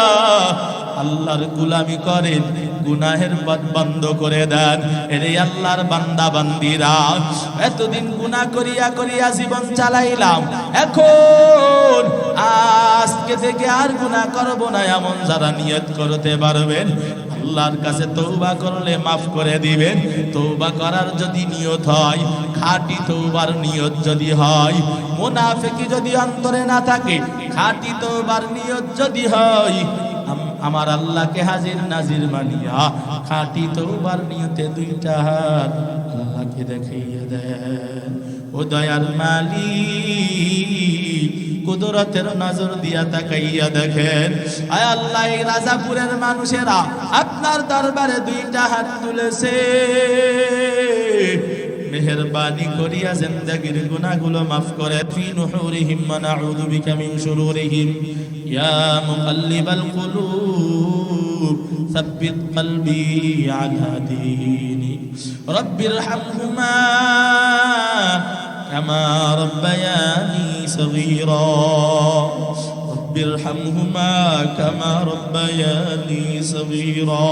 আল্লাহর গোলামি করেন, গুনাহের পথ বন্ধ করে দেন। এরে আল্লাহর বান্দা বান্দিরা, এতদিন গুনাহ করিয়া করিয়া জীবন চালাইলাম, এখন আজকে থেকে আর গুনাহ করব না, এমন যারা নিয়ত করতে পারবেন, আল্লাহর কাছে তওবা করলে মাফ করে দিবেন। তওবা করার যদি নিয়ত হয়, খাঁটি তওবার নিয়ত যদি হয়, মুনাফিকি যদি অন্তরে না থাকে, খাঁটি তওবার নিয়ত যদি হয়, আমার আল্লাহকে হাজির নাজির মানিয়া খাঁটি তওবার নিয়তে দুইটা হাত আল্লাহকে দেখাইয়া দেন। ও দয়ার মালিক, কুদরতের নজর দিয়া তাকাইয়া দেখেন, আয় আল্লাহ, এই রাজাপুরের মানুষেরা আপনার দরবারে দুইটা হাত তুলেছে, মেহেরবানি করিয়া জিন্দেগীর গুনাহগুলো মাফ করে। ফি নুহুরিহিম ওয়া নাউযু বিকা মিন শুরুরিহিম, ইয়া মুকাল্লিবাল কুলুব সাব্বিত কলবি আলা দীনিক, রাব্বিরহামহুমা কামা রাব্বায়ানি সগীরা, রাব্বিরহামহুমা কামা রাব্বায়ানি সগীরা।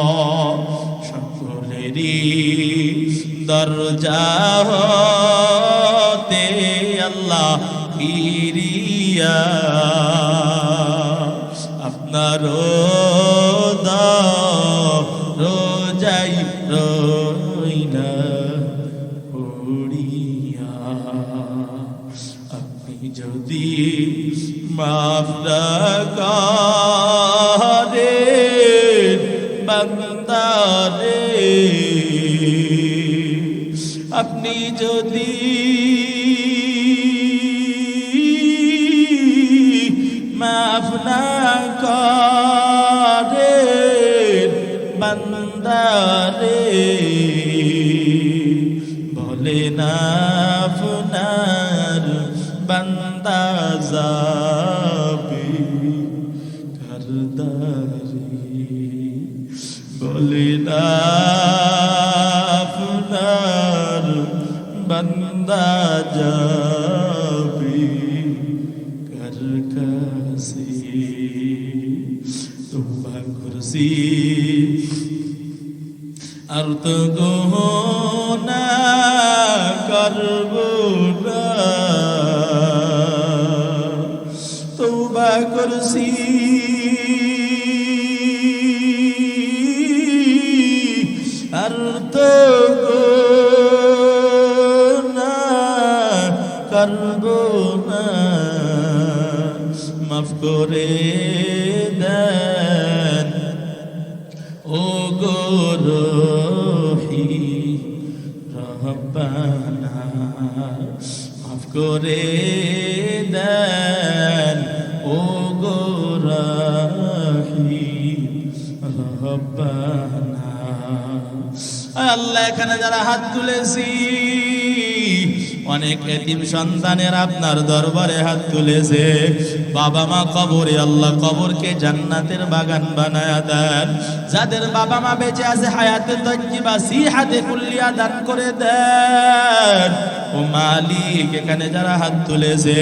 সকলেরই দরজা হতে আল্লাহ ফিরিয়া আপনার রোজাই রইনা পড়িয়া, আপনি যদি মাফ না করেন রে আপনি যদি মাফ না করেন বান্দারে বলে না আপনার বান্দা যাবে কারদারি বলে না আপনার বান্দা যাবে কার কাছে তোবা করছি আর তো গোনা করব না তোবা করছি আর তো গোনা করব না মাফ করে দেন ও গো রহিম রব্বানা মাফ করে দেন ও গো রহিম রব্বানা আল্লাহ এখানে যারা হাত তুলেছি অনেক এতিম সন্তানের আপনার দরবারে হাত তুলেছে বাবা মা কবরে আল্লাহ কবরকে জান্নাতের বাগান বানায়া দেন যাদের বাবা মা বেঁচে আছে হায়াতে তজ্জিবা সিহাতে কুল্লিয়া দান করে দেন ও মালিক এখানে যারা হাত তুলেছে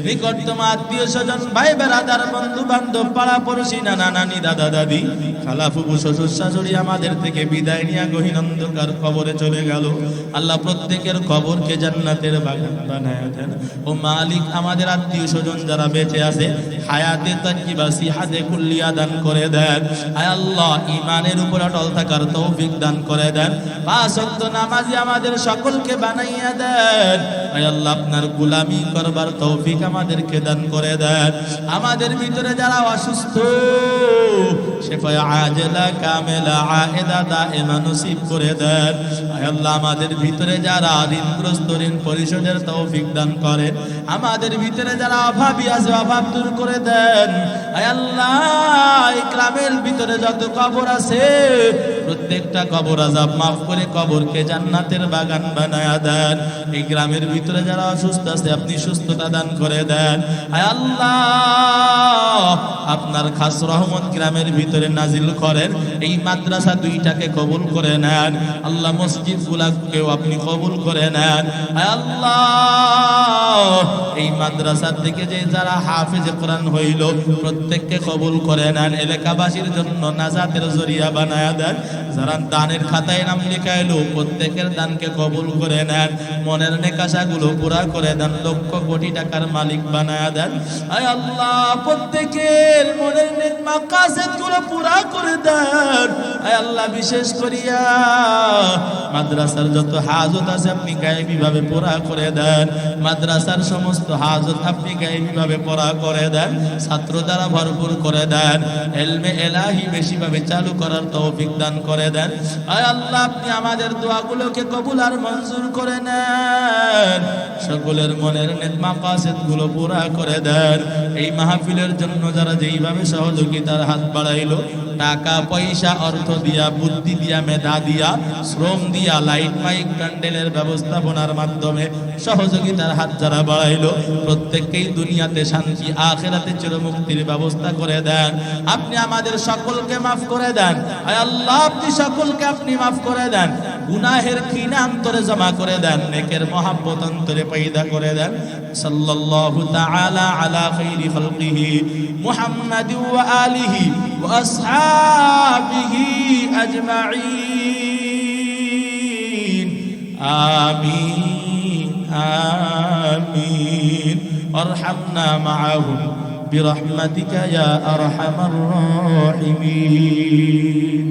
নিকটতম আত্মীয় স্বজন ভাই বেরাদার বন্ধু বান্ধব পাড়া পড়শি নানা নানি দাদা দাদি খালা ফুফু শ্বশুর শাশুড়ি আমাদের থেকে বিদায় নিয়ে গহীন অন্ধকার কবরে চলে গেল আল্লাহ প্রত্যেকের কবরকে জান্নাতের বাগান বানায়া দেন ও মালিক আমাদের আত্মীয় স্বজন যারা বেঁচে আছে হায়াতে তাজ্জিবা সিহাতে কুল্লিয়া দান করে দেন আয় আল্লাহ ঈমানের উপর অটল থাকার তৌফিক দান করে দেন পাঁচ ওয়াক্ত নামাজি আমাদের সকলকে বানাইয়া দেন আয় আল্লাহ আপনার গোলামি করবার তৌফিক আমাদেরকে দান করে দেন আমাদের ভিতরে যারা অসুস্থ শিফা আজলা কামেলা আয়েদা দায়েমা নসিব করে দেন আয় আল্লাহ আমাদের ভিতরে যারা ঋণগ্রস্ত ঋণ পরিশোধের তৌফিক দান করেন আমাদের ভিতরে যারা অভাবী আছে অভাব দূর করে দেন আয় আল্লাহ এই গ্রামের ভিতরে যত কবর আছে প্রত্যেকটা কবর আযাব মাফ করে কবরকে জান্নাতের বাগান বানায়া দেন এই গ্রামের ভিতরে যারা অসুস্থ আছে আপনি সুস্থতা দান করে দেন আয় আল্লাহ আপনার খাস রহমত গ্রামের ভিতরে নাজিল করেন এই মাদ্রাসা দুইটাকে কবুল করে নেন আল্লাহ মসজিদগুলোকেও আপনি কবুল করে নেন আয় আল্লাহ এই মাদ্রাসা থেকে যে যারা হাফেজে কোরআন হইল প্রত্যেককে কবুল করে নেন এলাকাবাসীর জন্য নাজাতের জরিয়া বানায়া দেন যারা দানের খাতায় নাম লিখাইলো প্রত্যেকের দানকে কবুল করে নেন মনের নেকাশাগুলো পুরা করে দেন লক্ষ কোটি টাকার মালিক বানায়া দেন আয় আল্লাহ প্রত্যেকের মনের নেক মাকাসিদগুলো পুরা করে দেন আয় আল্লাহ বিশেষ করিয়া মাদ্রাসার যত হাজত আছে আপনি গায়েবী ভাবে পুরা করে দেন মাদ্রাসার সমস্ত হাজত আপনি গায়েবী ভাবে পুরা করে দেন ছাত্র দ্বারা ভরপুর করে দেন ইলমে ইলাহি বেশি ভাবে চালু করার তৌফিক দান করে দেন আয় আল্লাহ আপনি আমাদের দোয়াগুলোকে কবুল আর মঞ্জুর করে নেন সকলের মনের নেক মাকাসিদগুলো পুরা করে দেন এই মাহফিলের জন্য যারা যেইভাবে সহযোগিতার হাত বাড়াইলো টাকা পয়সা অর্থ দিয়া বুদ্ধি দিয়া মেধা দিয়া শ্রম দিয়া লাইট মাইক প্যান্ডেলের ব্যবস্থাপনার মাধ্যমে সহযোগিতার হাত যারা বাড়াইলো প্রত্যেককেই দুনিয়াতে শান্তি আখিরাতে চিরমুক্তির ব্যবস্থা করে দেন আপনি আমাদের সকলকে মাফ করে দেন আয় আল্লাহ আপনি সকলকে আপনি মাফ করে দেন গুনাহের কিনা অন্তরে জমা করে দেন নেকের মহব্বত অন্তরে পয়দা করে দেন সাল্লাল্লাহু তাআলা আলা খাইরি খালকিহি মুহাম্মাদ ওয়া আলিহি ওয়া আসহাবিহি আজমাইন আমিন আমিন আরহামনা মাআহুম বিরহমাতিকা ইয়া আরহামার রাহিমিন।